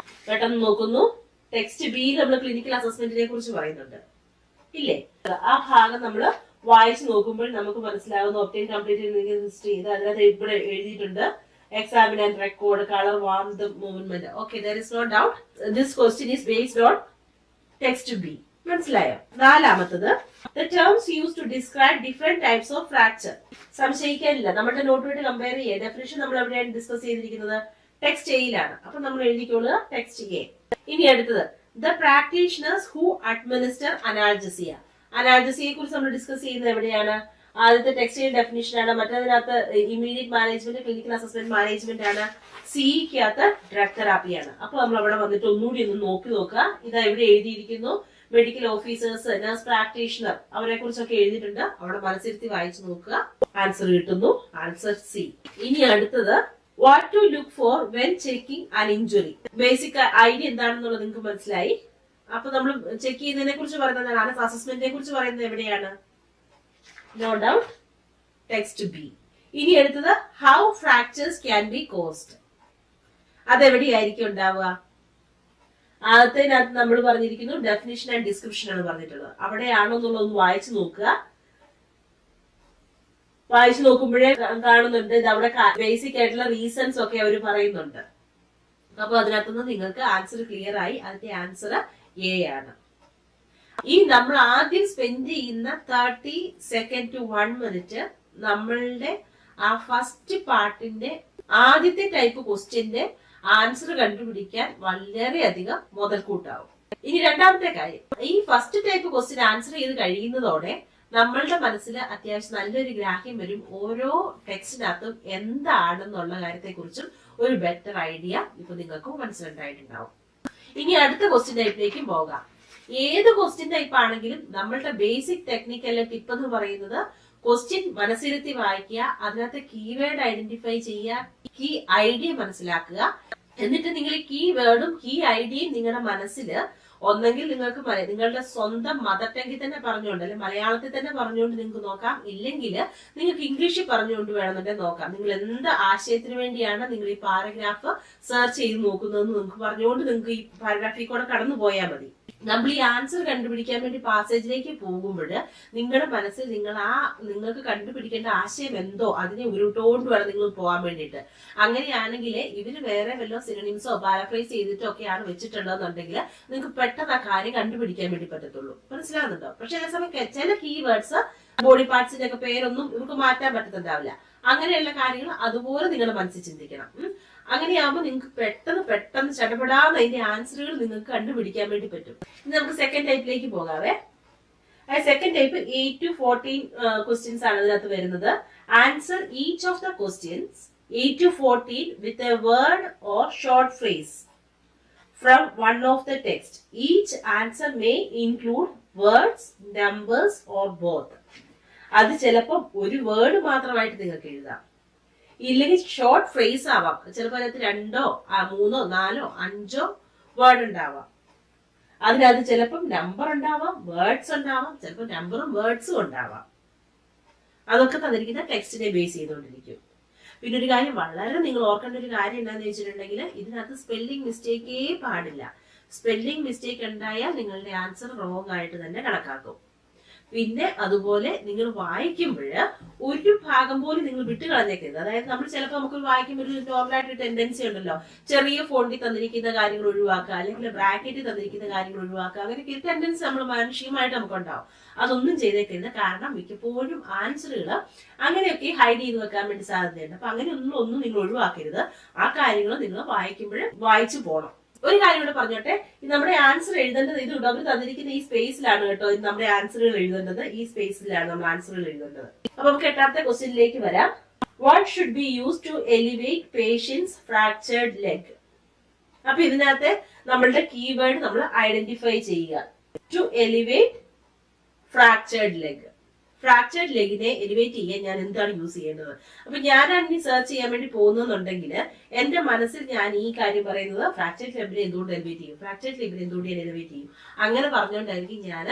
പെട്ടെന്ന് നോക്കുന്നു. ടെക്സ്റ്റ് ബിയിൽ നമ്മൾ ക്ലിനിക്കൽ അസസ്മെന്റിനെ കുറിച്ച് പറയുന്നുണ്ട് ഇല്ലേ? ആ ഭാഗം നമ്മൾ വായിച്ചു നോക്കുമ്പോൾ നമുക്ക് മനസ്സിലാവുന്ന ഒപ്റ്റൈൻ കംപ്ലീറ്റ് ഹിസ്റ്ററി അതിനകത്ത് ഇവിടെ എഴുതിയിട്ടുണ്ട്. Examine and record, colour, warmth, movement. Okay, there is no doubt. This question is based on text B. മനസ്സിലായോ? നാലാമത്തത് the terms used to describe different types of fracture. സംശയിക്കാനില്ല, നമ്മുടെ നോട്ടുമായിട്ട് കമ്പയർ ചെയ്യുക. ഡെഫിനിഷൻ നമ്മൾ എവിടെയാണ് ഡിസ്കസ് ചെയ്തിരിക്കുന്നത്? ടെക്സ്റ്റ് എയിലാണ്. അപ്പൊ നമ്മൾ എഴുതിക്കോളുക ടെക്സ്റ്റ് എ. ഇനി അടുത്തത് the practitioners who administer analgesia. അനാൽജസിയെ കുറിച്ച് നമ്മൾ ഡിസ്കസ് ചെയ്യുന്നത് എവിടെയാണ്? ആദ്യത്തെ ടെക്സ്റ്റൈൽ ഡെഫിനിഷൻ ആണ്. മറ്റേതിനകത്ത് immediate management, clinical assessment management ആണ്. സിഇക്കകത്ത് ഡ്രഗ് തെറാപ്പിയാണ്. അപ്പൊ നമ്മൾ അവിടെ വന്നിട്ട് ഒന്നുകൂടി ഒന്ന് നോക്കുക. ഇതാ ഇവിടെ എഴുതിയിരിക്കുന്നു. മെഡിക്കൽ ഓഫീസേഴ്സ്, നഴ്സ് പ്രാക്ടീഷണർ, അവരെ കുറിച്ചൊക്കെ എഴുതിയിട്ടുണ്ട്. അവിടെ മനസ്സിരുത്തി വായിച്ചു നോക്കുക. ആൻസർ കിട്ടുന്നു. Answer C. ഇനി അടുത്തത് what to look for when checking an injury. Basic idea എന്താണെന്നുള്ളത് നിങ്ങൾക്ക് മനസ്സിലായി. അപ്പൊ നമ്മൾ ചെക്ക് ചെയ്യുന്നതിനെ കുറിച്ച് പറയുന്നതാണ്. അസസ്മെന്റിനെ കുറിച്ച് പറയുന്നത് എവിടെയാണ്? No doubt text B. ഇനി അടുത്തത് how fractures can be caused. അതെവിടെയായിരിക്കും ഉണ്ടാവുക? ആദ്യത്തിനകത്ത് നമ്മൾ പറഞ്ഞിരിക്കുന്നു ഡെഫിനിഷൻ ആൻഡ് ഡിസ്ക്രിപ്ഷൻ ആണ് പറഞ്ഞിട്ടുള്ളത്. അവിടെയാണോ എന്നുള്ളത് ഒന്ന് വായിച്ചു നോക്കുക. വായിച്ചു നോക്കുമ്പോഴേ കാണുന്നുണ്ട് ഇത് അവിടെ ബേസിക് ആയിട്ടുള്ള റീസൺസ് ഒക്കെ അവർ പറയുന്നുണ്ട്. അപ്പൊ അതിനകത്തുനിന്ന് നിങ്ങൾക്ക് ആൻസർ ക്ലിയർ ആയി. അതിന്റെ ആൻസർ എ ആണ്. ഈ നമ്മൾ ആദ്യം സ്പെൻഡ് ചെയ്യുന്ന 30 സെക്കൻഡ് ടു 1 മിനിറ്റ് നമ്മളുടെ ആ ഫസ്റ്റ് പാർട്ടിന്റെ ആദ്യത്തെ ടൈപ്പ് ക്വസ്റ്റ്യന്റെ ആൻസർ കണ്ടുപിടിക്കാൻ വളരെയധികം മുതൽക്കൂട്ടാവും. ഇനി രണ്ടാമത്തെ കാര്യം, ഈ ഫസ്റ്റ് ടൈപ്പ് ക്വസ്റ്റ്യൻ ആൻസർ ചെയ്ത് കഴിയുന്നതോടെ നമ്മളുടെ മനസ്സിൽ അത്യാവശ്യം നല്ലൊരു ഗ്രാഹ്യം വരും. ഓരോ ടെക്സ്റ്റിനകത്തും എന്താണെന്നുള്ള കാര്യത്തെ കുറിച്ചും ഒരു ബെറ്റർ ഐഡിയ ഇപ്പൊ നിങ്ങൾക്ക് മനസ്സിലുണ്ടായിട്ടുണ്ടാവും. ഇനി അടുത്ത ക്വസ്റ്റ്യൻ ടൈപ്പിലേക്കും പോകാം. ഏത് ക്വസ്റ്റ്യൻ ടൈപ്പ് ആണെങ്കിലും നമ്മളുടെ ബേസിക് ടെക്നിക്കൽ ടിപ്പ് എന്ന് പറയുന്നത് ക്വസ്റ്റ്യൻ മനസ്സിരുത്തി വായിക്കുക, അതിനകത്ത് കീവേഡ് ഐഡന്റിഫൈ ചെയ്യുക, കീ ഐഡിയ മനസ്സിലാക്കുക. എന്നിട്ട് നിങ്ങൾ ഈ കീ വേർഡും കീ ഐഡിയയും നിങ്ങളുടെ മനസ്സിൽ ഒന്നെങ്കിൽ നിങ്ങൾക്ക് നിങ്ങളുടെ സ്വന്തം മദർ ടങ്ങിൽ തന്നെ പറഞ്ഞുകൊണ്ട് അല്ലെങ്കിൽ മലയാളത്തിൽ തന്നെ പറഞ്ഞുകൊണ്ട് നിങ്ങൾക്ക് നോക്കാം. ഇല്ലെങ്കിൽ നിങ്ങൾക്ക് ഇംഗ്ലീഷിൽ പറഞ്ഞുകൊണ്ട് വേണമെന്നുണ്ടെങ്കിൽ നോക്കാം. നിങ്ങൾ എന്ത് ആശയത്തിന് വേണ്ടിയാണ് നിങ്ങൾ ഈ പാരഗ്രാഫ് സെർച്ച് ചെയ്ത് നോക്കുന്നതെന്ന് നിങ്ങൾക്ക് പറഞ്ഞുകൊണ്ട് നിങ്ങൾക്ക് ഈ പാരഗ്രാഫിൽ കൂടെ കടന്നു പോയാൽ മതി. നമ്മൾ ഈ ആൻസർ കണ്ടുപിടിക്കാൻ വേണ്ടി പാസേജിലേക്ക് പോകുമ്പോൾ നിങ്ങളുടെ മനസ്സിൽ നിങ്ങൾക്ക് കണ്ടുപിടിക്കേണ്ട ആശയം എന്തോ അതിനെ ഉരുട്ടോണ്ട് വേണം നിങ്ങൾ പോകാൻ വേണ്ടിയിട്ട്. അങ്ങനെയാണെങ്കിൽ ഇവര് വേറെ വല്ല സിനോണിംസോ പാരഫ്രൈസ് ചെയ്തിട്ടോ ഒക്കെയാണ് വെച്ചിട്ടുള്ളതെന്നുണ്ടെങ്കിൽ നിങ്ങൾക്ക് പെട്ടെന്ന് ആ കാര്യം കണ്ടുപിടിക്കാൻ വേണ്ടി പറ്റത്തുള്ളൂ. മനസ്സിലാകുന്നുണ്ടോ? പക്ഷെ അതേസമയം ചില കീവേഡ്സ് ബോഡി പാർട്സിന്റെ ഒക്കെ പേരൊന്നും ഇവർക്ക് മാറ്റാൻ പറ്റത്തുണ്ടാവില്ല. അങ്ങനെയുള്ള കാര്യങ്ങൾ അതുപോലെ നിങ്ങളുടെ മനസ്സിൽ ചിന്തിക്കണം. അങ്ങനെയാകുമ്പോൾ നിങ്ങൾക്ക് പെട്ടെന്ന് ചടപെടാതെ അതിന്റെ ആൻസറുകൾ നിങ്ങൾക്ക് കണ്ടുപിടിക്കാൻ വേണ്ടി പറ്റും. ഇനി നമുക്ക് സെക്കൻഡ് ടൈപ്പിലേക്ക് പോകാവേ. സെക്കൻഡ് ടൈപ്പ് 8 to 14 ക്വസ്റ്റ്യൻസ് ആണ് ഇതിനകത്ത് വരുന്നത്. Answer each of the questions 8 to 14 with a word or short phrase from one of the text. Each answer may include words, numbers or both. അത് ചിലപ്പോൾ ഒരു വേർഡ് മാത്രമായിട്ട് നിങ്ങൾക്ക് എഴുതാം, ഇല്ലെങ്കിൽ ഷോർട്ട് ഫ്രേസ് ആവാം. ചിലപ്പോൾ അതിനകത്ത് 2, 3, 4, 5 വേർഡ് ഉണ്ടാവാം. അതിനകത്ത് ചിലപ്പം നമ്പർ ഉണ്ടാവാം, വേർഡ്സ് ഉണ്ടാവാം, ചിലപ്പോൾ നമ്പറും വേർഡ്സും ഉണ്ടാവാം. അതൊക്കെ തന്നിരിക്കുന്ന ടെക്സ്റ്റിനെ ബേസ് ചെയ്തുകൊണ്ടിരിക്കും. പിന്നെ ഒരു കാര്യം വളരെ നിങ്ങൾ ഓർക്കേണ്ട ഒരു കാര്യം എന്താണെന്ന് വെച്ചിട്ടുണ്ടെങ്കിൽ ഇതിനകത്ത് സ്പെല്ലിംഗ് മിസ്റ്റേക്കേ പാടില്ല. സ്പെല്ലിംഗ് മിസ്റ്റേക്ക് ഉണ്ടായാൽ നിങ്ങളുടെ ആൻസർ റോങ് ആയിട്ട് തന്നെ കണക്കാക്കും. പിന്നെ അതുപോലെ നിങ്ങൾ വായിക്കുമ്പോൾ ഒരു ഭാഗം പോലും നിങ്ങൾ വിട്ട് കളഞ്ഞേക്കരുത്. അതായത് നമ്മൾ ചിലപ്പോൾ നമുക്ക് വായിക്കുമ്പോൾ ഒരു നോർമലായിട്ട് ടെൻഡൻസി ഉണ്ടല്ലോ, ചെറിയ ഫോണ്ടിൽ തന്നിരിക്കുന്ന കാര്യങ്ങൾ ഒഴിവാക്കുക, അല്ലെങ്കിൽ ബ്രാക്കറ്റിൽ തന്നിരിക്കുന്ന കാര്യങ്ങൾ ഒഴിവാക്കുക, അങ്ങനെയൊക്കെ ഒരു ടെൻഡൻസി നമ്മൾ മാനുഷികമായിട്ട് നമുക്കുണ്ടാവും. അതൊന്നും ചെയ്തേക്കരുത്. കാരണം മിക്കപ്പോഴും ആൻസറുകൾ അങ്ങനെയൊക്കെ ഹൈഡ് ചെയ്ത് വെക്കാൻ വേണ്ടി സാധ്യതയുണ്ട്. അപ്പൊ അങ്ങനെയൊന്നും നിങ്ങൾ ഒഴിവാക്കരുത്. ആ കാര്യങ്ങൾ നിങ്ങൾ വായിക്കുമ്പോൾ വായിച്ചു പോകണം. ഒരു കാര്യം കൂടെ പറഞ്ഞോട്ടെ, നമ്മുടെ ആൻസർ എഴുതേണ്ടത് ഇത് അവർ തന്നിരിക്കുന്ന ഈ സ്പേസിലാണ് കേട്ടോ. നമ്മുടെ ആൻസറുകൾ എഴുതേണ്ടത് ഈ സ്പേസിലാണ് നമ്മൾ ആൻസറുകൾ എഴുതേണ്ടത്. അപ്പൊ നമുക്ക് എട്ടാമത്തെ ക്വസ്റ്റ്യനിലേക്ക് വരാം. What should be use to elevate patients fractured leg? അപ്പൊ ഇതിനകത്ത് നമ്മളുടെ കീവേഡ് നമ്മൾ ഐഡന്റിഫൈ ചെയ്യുക. To elevate fractured leg. Fractured ലെഗിനെ എലിവേറ്റ് ചെയ്യാൻ ഞാൻ എന്താണ് യൂസ് ചെയ്യേണ്ടത്? അപ്പൊ ഞാനാണ് ഇനി സെർച്ച് ചെയ്യാൻ വേണ്ടി പോകുന്നുണ്ടെങ്കിൽ എന്റെ മനസ്സിൽ ഞാൻ ഈ കാര്യം പറയുന്നത് ഫ്രാക്ചർഡ് ലെബിനെ എന്തുകൊണ്ട് എലിവേറ്റ് ചെയ്യും, ഫ്രാക്ചർഡ് ലെബിനെ എന്തുകൊണ്ട് ഞാൻ എലിവേറ്റ് ചെയ്യും, അങ്ങനെ പറഞ്ഞുകൊണ്ടായിരിക്കും ഞാൻ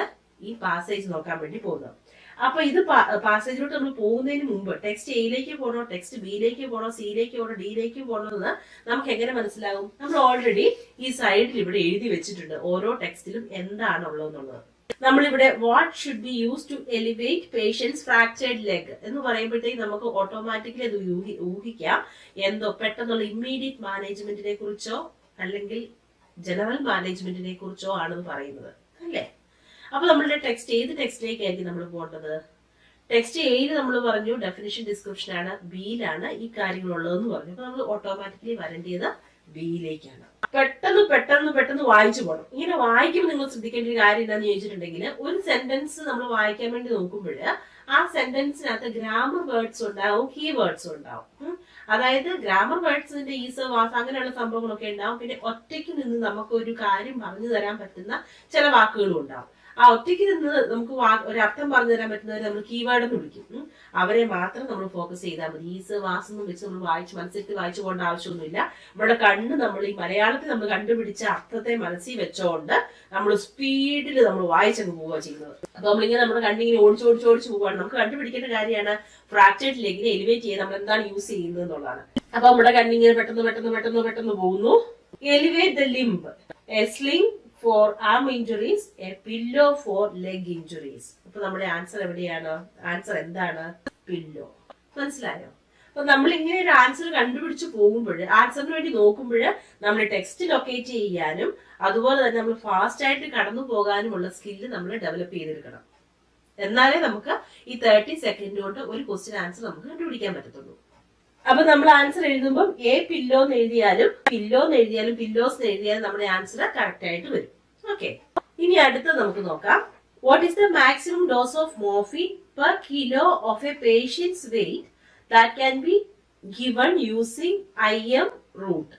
ഈ പാസേജ് നോക്കാൻ വേണ്ടി പോകുന്നത്. അപ്പൊ ഇത് പാസേജിലോട്ട് നമ്മൾ പോകുന്നതിന് മുമ്പ് ടെക്സ്റ്റ് എയിലേക്ക് പോകണോ, ടെക്സ്റ്റ് ബിയിലേക്ക് പോകണോ, സിയിലേക്ക് പോകണോ, ഡിയിലേക്ക് പോകണോ എന്ന് നമുക്ക് എങ്ങനെ മനസ്സിലാകും? നമ്മൾ ഓൾറെഡി ഈ സൈഡിൽ ഇവിടെ എഴുതി വെച്ചിട്ടുണ്ട് ഓരോ ടെക്സ്റ്റിലും എന്താണുള്ളതെന്നുള്ളത്. നമ്മളിവിടെ what should be use to elevate patients fractured leg എന്ന് പറയുമ്പോഴത്തേക്ക് നമുക്ക് ഓട്ടോമാറ്റിക്കലി അത് ഊഹിക്കാം എന്തോ പെട്ടെന്നുള്ള ഇമ്മീഡിയറ്റ് മാനേജ്മെന്റിനെ കുറിച്ചോ അല്ലെങ്കിൽ ജനറൽ മാനേജ്മെന്റിനെ കുറിച്ചോ ആണെന്ന് പറയുന്നത് അല്ലേ? അപ്പൊ നമ്മളുടെ ടെക്സ്റ്റ് ഏത് ടെക്സ്റ്റിലേക്കായിരിക്കും നമ്മൾ പോകേണ്ടത്? ടെക്സ്റ്റ് എയിൽ നമ്മൾ പറഞ്ഞു ഡെഫിനിഷൻ ഡിസ്ക്രിപ്ഷൻ ആണ്, ബിയിലാണ് ഈ കാര്യങ്ങളുള്ളതെന്ന് പറഞ്ഞു. അപ്പൊ നമ്മൾ ഓട്ടോമാറ്റിക്കലി വരേണ്ടത് ബിയിലേക്കാണ്. പെട്ടെന്ന് വായിച്ചു പോകണം. ഇങ്ങനെ വായിക്കുമ്പോൾ നിങ്ങൾ ശ്രദ്ധിക്കേണ്ട ഒരു കാര്യം എന്താണെന്ന് ചോദിച്ചിട്ടുണ്ടെങ്കിൽ, ഒരു സെന്റൻസ് നമ്മൾ വായിക്കാൻ വേണ്ടി നോക്കുമ്പോൾ ആ സെന്റൻസിനകത്ത് ഗ്രാമർ വേർഡ്സ് ഉണ്ടാവും, കീ വേർഡ്സും ഉണ്ടാവും. അതായത് ഗ്രാമർ വേർഡ്സിന്റെ ഈസ് വാസ് അങ്ങനെയുള്ള സംഭവങ്ങളൊക്കെ ഉണ്ടാവും. പിന്നെ ഒറ്റയ്ക്ക് നിന്ന് നമുക്ക് ഒരു കാര്യം പറഞ്ഞു തരാൻ പറ്റുന്ന ചില വാക്കുകളും ഉണ്ടാവും. ആ ഒറ്റയ്ക്ക് നിന്ന് നമുക്ക് ഒരു അർത്ഥം പറഞ്ഞു തരാൻ പറ്റുന്നവരെ നമ്മൾ കീവേഡ് എന്ന് വിളിക്കും. അവരെ മാത്രം നമ്മൾ ഫോക്കസ് ചെയ്താൽ മതി. ഈസ് വാസ് എന്നും വെച്ച് നമ്മൾ മനസ്സിൽ വായിച്ചു പോകേണ്ട ആവശ്യമൊന്നുമില്ല. നമ്മുടെ കണ്ണ് നമ്മൾ ഈ മലയാളത്തിൽ നമ്മൾ കണ്ടുപിടിച്ച അർത്ഥത്തെ മനസ്സിൽ വെച്ചോണ്ട് നമ്മൾ സ്പീഡിൽ നമ്മൾ വായിച്ചങ്ങ് പോവുക ചെയ്യുന്നത്. അപ്പൊ നമ്മളിങ്ങനെ നമ്മുടെ കണ്ണിങ്ങനെ ഓടിച്ചോടിച്ച് പോവുകയാണ്. നമുക്ക് കണ്ടുപിടിക്കേണ്ട കാര്യമാണ് ഫ്രാക്ചർഡ് ലെഗിനെ എലിവേറ്റ് ചെയ്യാൻ നമ്മൾ എന്താണ് യൂസ് ചെയ്യുന്നത് എന്നുള്ളതാണ്. അപ്പൊ നമ്മുടെ കണ്ണിങ്ങനെ പെട്ടെന്ന് പോകുന്നു. Elevate the limb, A sling for arm injuries, a pillow for leg injuries. അപ്പൊ നമ്മുടെ ആൻസർ എവിടെയാണ്? ആൻസർ എന്താണ്? പില്ലോ. മനസ്സിലായോ? അപ്പൊ നമ്മൾ ഇങ്ങനെ ഒരു ആൻസർ കണ്ടുപിടിച്ച് പോകുമ്പോൾ, ആൻസറിന് വേണ്ടി നോക്കുമ്പോൾ നമ്മൾ ടെക്സ്റ്റ് ലൊക്കേറ്റ് ചെയ്യാനും അതുപോലെ തന്നെ നമ്മൾ ഫാസ്റ്റ് ആയിട്ട് കടന്നു പോകാനുമുള്ള സ്കില്ല് നമ്മൾ ഡെവലപ്പ് ചെയ്തെടുക്കണം. എന്നാലേ നമുക്ക് ഈ 30 സെക്കൻഡ് കൊണ്ട് ഒരു ക്വസ്റ്റ്യൻ ആൻസർ നമുക്ക് കണ്ടുപിടിക്കാൻ പറ്റത്തുള്ളൂ. അപ്പൊ നമ്മൾ ആൻസർ എഴുതുമ്പോൾ പില്ലോ എന്ന് എഴുതിയാലും പില്ലോസ് എഴുതിയാലും നമ്മുടെ ആൻസർ കറക്റ്റ് ആയിട്ട് വരും. ഓക്കെ, ഇനി അടുത്ത നമുക്ക് നോക്കാം. What is the maximum dose of morphine per kilo of a patients weight that can be given using IM route?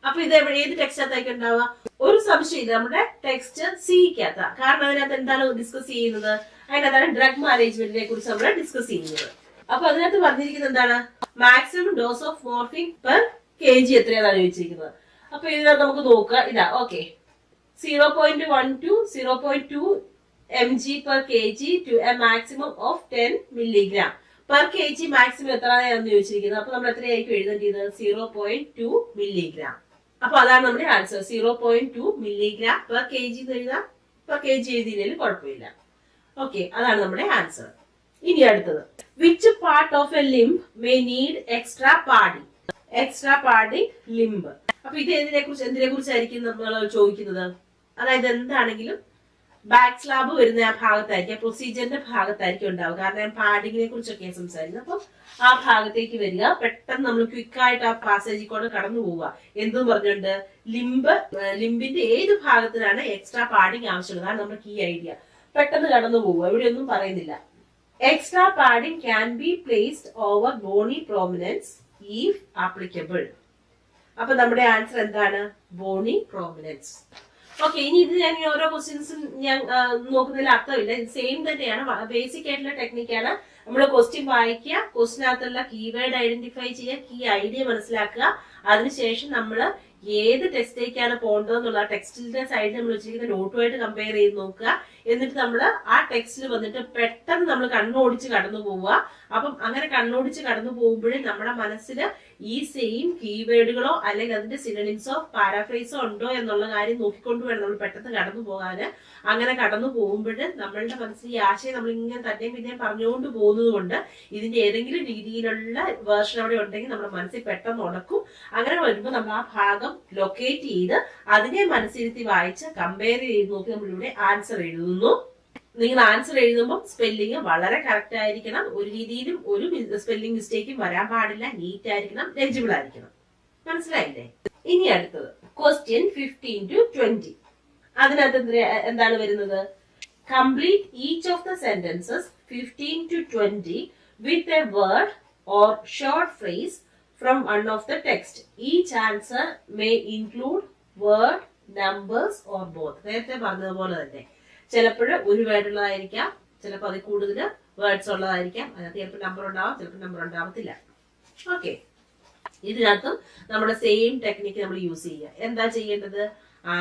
അപ്പൊ ഇത് ഏത് ടെക്സ്റ്റ് ഉണ്ടാവുക? ഒരു സംശയമില്ല, നമ്മുടെ ടെക്സ്റ്റ് സിക്കകത്ത. കാരണം അതിനകത്ത് എന്താണ് ഡിസ്കസ് ചെയ്യുന്നത്? അതിനകത്താണ് ഡ്രഗ് മാനേജ്മെന്റിനെ കുറിച്ച് നമ്മൾ ഡിസ്കസ് ചെയ്യുന്നത്. അപ്പൊ അതിനകത്ത് പറഞ്ഞിരിക്കുന്നത് എന്താണ്? Maximum dose of morphine per kg എത്രയാണെന്ന് ചോദിച്ചിരിക്കുന്നത്. അപ്പൊ ഇതിനകത്ത് നമുക്ക് നോക്കുക. ഇതാ okay, 0.1 to 0.2 mg per kg to a maximum of 10 milligram per kg. Maximum എത്രയാണെന്ന് ചോദിച്ചിരിക്കുന്നത്. അപ്പൊ നമ്മൾ എത്രയായിരിക്കും എഴുതേണ്ടത്? 0.2 milligram. അപ്പൊ അതാണ് നമ്മുടെ ആൻസർ. 0.2 milligram per kg എന്ന് എഴുതാം. per kg എഴുതിയില്ലെങ്കിലും കുഴപ്പമില്ല. ഓക്കെ, അതാണ് നമ്മുടെ ആൻസർ. ഇനി അടുത്തത്, which part of a limb may need extra padding? extra padding limb. അപ്പൊ ഇത് എന്തിനെ കുറിച്ചായിരിക്കും നമ്മൾ ചോദിക്കുന്നത്? അതായത് എന്താണെങ്കിലും ബാക്ക് സ്ലാബ് വരുന്ന ആ ഭാഗത്തായിരിക്കും, പ്രൊസീജിയറിന്റെ ഭാഗത്തായിരിക്കും ഉണ്ടാവുക. കാരണം പാഡിങ്ങിനെ കുറിച്ചൊക്കെ സംസാരിക്കുന്നത്. അപ്പം ആ ഭാഗത്തേക്ക് വരിക, പെട്ടെന്ന് നമ്മൾ ക്വിക്കായിട്ട് ആ പാസേജിൽ കൂടെ കടന്നു പോവുക. എന്തും പറഞ്ഞുകൊണ്ട് ലിംബിന്റെ ഏത് ഭാഗത്തിനാണ് എക്സ്ട്രാ പാഡിങ് ആവശ്യമുള്ളത്? അതാണ് നമ്മുടെ കീ ഐഡിയ. പെട്ടെന്ന് കടന്നു പോവുക, ഇവിടെ ഒന്നും പറയുന്നില്ല. Extra padding can be placed over bony prominence if applicable. അപ്പൊ നമ്മുടെ ആൻസർ എന്താണ്? ബോണി പ്രോമിനൻസ്. ഓക്കെ, ഇനി ഇത് ഞാൻ ഓരോ ക്വസ്റ്റ്യൻസും ഞാൻ നോക്കുന്നതിൽ അർത്ഥമില്ല. ഇത് സെയിം തന്നെയാണ്, ബേസിക് ആയിട്ടുള്ള ടെക്നിക്കാണ്. നമ്മൾ ക്വസ്റ്റ്യൻ വായിക്കുക, ക്വസ്റ്റ്യനകത്തുള്ള കീവേഡ് ഐഡന്റിഫൈ ചെയ്യുക, കീ ഐഡിയ മനസ്സിലാക്കുക. അതിനുശേഷം നമ്മൾ ഏത് ടെക്സ്റ്റിലേക്കാണ് പോകേണ്ടതെന്നുള്ള ആ ടെക്സ്റ്റിന്റെ സൈഡിൽ നമ്മൾ വെച്ചിരിക്കുന്ന നോട്ടുമായിട്ട് കമ്പയർ ചെയ്ത് നോക്കുക. എന്നിട്ട് നമ്മൾ ആ ടെക്സ്റ്റിൽ വന്നിട്ട് പെട്ടെന്ന് നമ്മൾ കണ്ണോടിച്ച് കടന്നു പോവുക. അപ്പം അങ്ങനെ കണ്ണോടിച്ച് കടന്നു പോകുമ്പോഴേ നമ്മുടെ മനസ്സിൽ ഈ സെയിം കീവേഡുകളോ അല്ലെങ്കിൽ അതിന്റെ സിനണിംസോ പാരാഫ്രേസോ ഉണ്ടോ എന്നുള്ള കാര്യം നോക്കിക്കൊണ്ട് വേണം നമ്മൾ പെട്ടെന്ന് കടന്നു പോകാന്. അങ്ങനെ കടന്നു പോകുമ്പോൾ നമ്മളുടെ മനസ്സിൽ ഈ ആശയം നമ്മൾ ഇങ്ങനെ തന്നെയും പിന്നെയും പറഞ്ഞുകൊണ്ട് പോകുന്നത് കൊണ്ട് ഇതിന്റെ ഏതെങ്കിലും രീതിയിലുള്ള വേർഷൻ അവിടെ ഉണ്ടെങ്കിൽ നമ്മുടെ മനസ്സിൽ പെട്ടെന്ന് ഉണക്കും. അങ്ങനെ വരുമ്പോൾ നമ്മൾ ആ ഭാഗം ലൊക്കേറ്റ് ചെയ്ത് അതിനെ മനസ്സിരുത്തി വായിച്ച് കമ്പയർ ചെയ്ത് നോക്കി നമ്മളിവിടെ ആൻസർ എഴുതുന്നു. നിങ്ങൾ ആൻസർ എഴുതുമ്പോൾ സ്പെല്ലിംഗ് വളരെ കറക്റ്റ് ആയിരിക്കണം. ഒരു രീതിയിലും ഒരു സ്പെല്ലിംഗ് മിസ്റ്റേക്കും വരാൻ പാടില്ല. നീറ്റ് ആയിരിക്കണം, ലെജിബിൾ ആയിരിക്കണം. മനസ്സിലായില്ലേ? ഇനി അടുത്തത് ക്വസ്റ്റ്യൻ 15 to 20. അതിനകത്ത് എന്താണ് വരുന്നത്? Complete each of the sentences 15 to 20 with a word or short phrase from one of the text. Each answer may include word, numbers or both. നേരത്തെ പറഞ്ഞതുപോലെ തന്നെ ചിലപ്പോൾ ഒരു വേർഡ് ഉള്ളതായിരിക്കാം, ചിലപ്പോൾ അതിൽ കൂടുതൽ വേർഡ്സ് ഉള്ളതായിരിക്കാം. അതിനകത്ത് ചിലപ്പോൾ നമ്പർ ഉണ്ടാവാം, ചിലപ്പോൾ നമ്പർ ഉണ്ടാവത്തില്ല. ഓക്കെ, ഇതിനകത്തും നമ്മുടെ സെയിം ടെക്നിക്ക് നമ്മൾ യൂസ് ചെയ്യുക. എന്താ ചെയ്യേണ്ടത്?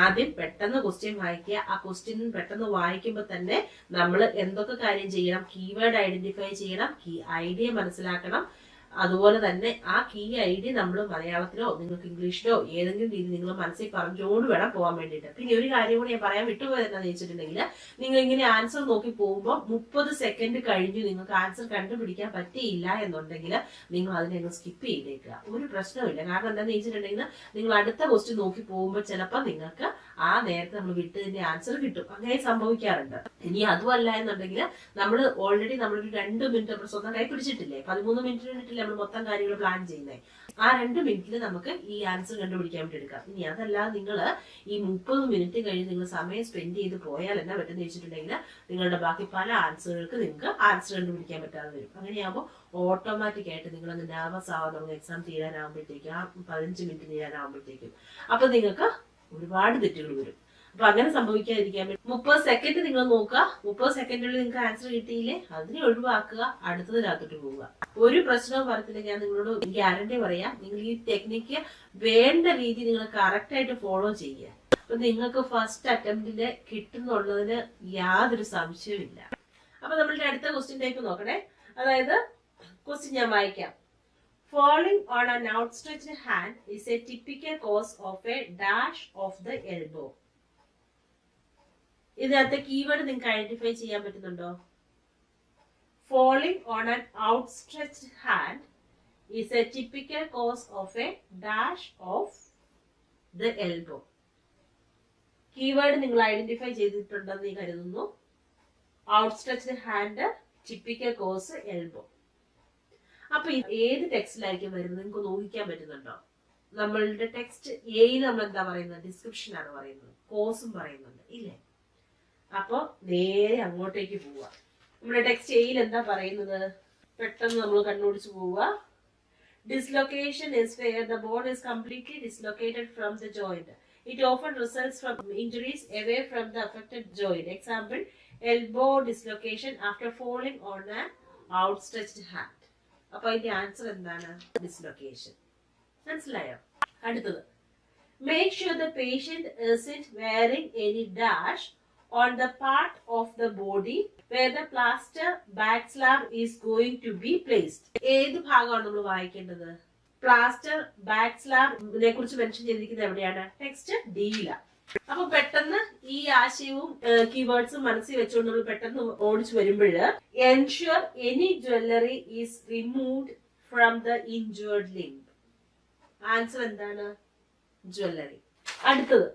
ആദ്യം പെട്ടെന്ന് ക്വസ്റ്റ്യൻ വായിക്കുക. ആ ക്വസ്റ്റ്യൻ പെട്ടെന്ന് വായിക്കുമ്പോൾ തന്നെ നമ്മൾ എന്തൊക്കെ കാര്യം ചെയ്യണം? കീവേഡ് ഐഡന്റിഫൈ ചെയ്യണം, കീ ഐഡിയ മനസ്സിലാക്കണം. അതുപോലെ തന്നെ ആ കീ ഐഡിയ നമ്മൾ മലയാളത്തിലോ നിങ്ങൾക്ക് ഇംഗ്ലീഷിലോ ഏതെങ്കിലും രീതി നിങ്ങൾ മനസ്സിൽ പറഞ്ഞുകൊണ്ട് വേണം പോകാൻ വേണ്ടിയിട്ട്. പിന്നെ ഒരു കാര്യം കൂടി ഞാൻ പറയാൻ വിട്ടുപോയത് എന്താണെന്ന് വെച്ചിട്ടുണ്ടെങ്കിൽ, നിങ്ങൾ ഇങ്ങനെ ആൻസർ നോക്കി പോകുമ്പോൾ 30 സെക്കൻഡ് കഴിഞ്ഞു നിങ്ങൾക്ക് ആൻസർ കണ്ടുപിടിക്കാൻ പറ്റിയില്ല എന്നുണ്ടെങ്കിൽ നിങ്ങൾ അതിനെ സ്കിപ്പ് ചെയ്തേക്കുക. ഒരു പ്രശ്നമില്ല. കാരണം എന്താണെന്ന് വെച്ചിട്ടുണ്ടെങ്കിൽ നിങ്ങൾ അടുത്ത ക്വസ്റ്റ്യൻ നോക്കി പോകുമ്പോൾ ചിലപ്പോൾ നിങ്ങൾക്ക് ആ നേരത്തെ നമ്മൾ വിട്ടതിന്റെ ആൻസർ കിട്ടും. അങ്ങനെ സംഭവിക്കാറുണ്ട്. ഇനി അതുമല്ല എന്നുണ്ടെങ്കിൽ നമ്മൾ ഓൾറെഡി നമ്മളൊരു 2 മിനിറ്റ് സ്വന്തം കൈ പിടിച്ചിട്ടില്ലേ? 13 മിനിറ്റ് വേണ്ടിയിട്ടില്ല നമ്മൾ മൊത്തം കാര്യങ്ങൾ പ്ലാൻ ചെയ്യുന്നത്. ആ 2 മിനിറ്റിൽ നമുക്ക് ഈ ആൻസർ കണ്ടുപിടിക്കാൻ വേണ്ടി എടുക്കാം. ഇനി അതല്ലാതെ നിങ്ങൾ ഈ 30 മിനിറ്റ് കഴിഞ്ഞ് നിങ്ങൾ സമയം സ്പെൻഡ് ചെയ്ത് പോയാൽ എന്നാ പറ്റുന്ന വെച്ചിട്ടുണ്ടെങ്കിൽ നിങ്ങളുടെ ബാക്കി പല ആൻസറുകൾക്ക് നിങ്ങൾക്ക് ആൻസർ കണ്ടുപിടിക്കാൻ പറ്റാതെ വരും. അങ്ങനെയാകുമ്പോൾ ഓട്ടോമാറ്റിക് ആയിട്ട് നിങ്ങൾ അങ്ങ് നെർവസ് ആവാൻ തുടങ്ങും. എക്സാം തീരാനാകുമ്പോഴത്തേക്കും ആ 15 മിനിറ്റ് തീരാനാകുമ്പോഴത്തേക്കും അപ്പൊ നിങ്ങൾക്ക് ഒരുപാട് തെറ്റുകൾ വരും. അപ്പൊ അങ്ങനെ സംഭവിക്കാതിരിക്കാൻ വേണ്ടി 30 സെക്കൻഡ് നിങ്ങൾ നോക്കുക. 30 സെക്കൻഡിനുള്ളിൽ നിങ്ങൾക്ക് ആൻസർ കിട്ടിയില്ലേ അതിനെ ഒഴിവാക്കുക, അടുത്തതിനകത്തോട്ട് പോവുക. ഒരു പ്രശ്നവും വരത്തില്ല. ഞാൻ നിങ്ങളോട് ഗ്യാരണ്ടി പറയാം. നിങ്ങൾ ഈ ടെക്നിക്ക് വേണ്ട രീതി നിങ്ങൾ കറക്റ്റ് ആയിട്ട് ഫോളോ ചെയ്യുക. അപ്പൊ നിങ്ങൾക്ക് ഫസ്റ്റ് അറ്റംപ്റ്റില് കിട്ടുന്നുള്ളതിന് യാതൊരു സംശയമില്ല. അപ്പൊ നമ്മളുടെ അടുത്ത ക്വസ്റ്റ്യൻ ടൈപ്പ് നോക്കണേ. അതായത് ക്വസ്റ്റ്യൻ ഞാൻ വായിക്കാം. Falling on an outstretched hand is a typical cause of a dash of the elbow. ഇതിനകത്ത് കീവേഡ് നിങ്ങൾക്ക് ഐഡന്റിഫൈ ചെയ്യാൻ പറ്റുന്നുണ്ടോ? Falling on an outstretched hand is a typical cause of a dash of the elbow. Keyword നിങ്ങൾ ഐഡന്റിഫൈ ചെയ്തിട്ടുണ്ടെന്ന് ഞാൻ കരുതുന്നു. Outstretched hand, typical cause, elbow. അപ്പൊ ഏത് ടെക്സ്റ്റിലായിരിക്കും വരുന്നത് നിങ്ങൾക്ക് ഊഹിക്കാൻ പറ്റുന്നുണ്ടോ? നമ്മളുടെ ടെക്സ്റ്റ് എയിൽ നമ്മൾ എന്താ പറയുന്നത്? ഡിസ്ക്രിപ്ഷൻ ആണ് പറയുന്നത്, കോസും പറയുന്നുണ്ട് ഇല്ലേ? അപ്പൊ നേരെ അങ്ങോട്ടേക്ക് പോവുക. നമ്മുടെ ടെക്സ്റ്റ് എയിൽ എന്താ പറയുന്നത്? പെട്ടെന്ന് നമ്മൾ കണ്ണോടിച്ച് പോവുക. Dislocation is where the bone is completely dislocated from the joint. It often results from injuries away from the affected joint. Example, elbow dislocation after falling on an outstretched hand. അപ്പൊ അതിന്റെ ആൻസർ എന്താണ്? ഡിസ്ലൊക്കേഷൻ. മനസ്സിലായോ? അടുത്തത്, make sure the patient isn't wearing any dash on the part of the body where the plaster back slab is going to be placed. ഏത് ഭാഗമാണ് നമ്മൾ വായിക്കേണ്ടത്? പ്ലാസ്റ്റർ ബാക്ക് സ്ലാബിനെ കുറിച്ച് മെൻഷൻ ചെയ്തിരിക്കുന്നത് എവിടെയാണ്? ടെക്സ്റ്റ് ഡിയില. അപ്പൊ പെട്ടെന്ന് ഈ ആശയവും കീവേഡ്സും മനസ്സിൽ വെച്ചുകൊണ്ട് നമ്മൾ പെട്ടെന്ന് ഓടിച്ചു വരുമ്പോൾ ensure any jewellery is removed from the injured limb. Answer എന്താണ്? ജ്വല്ലറി. അടുത്തത്,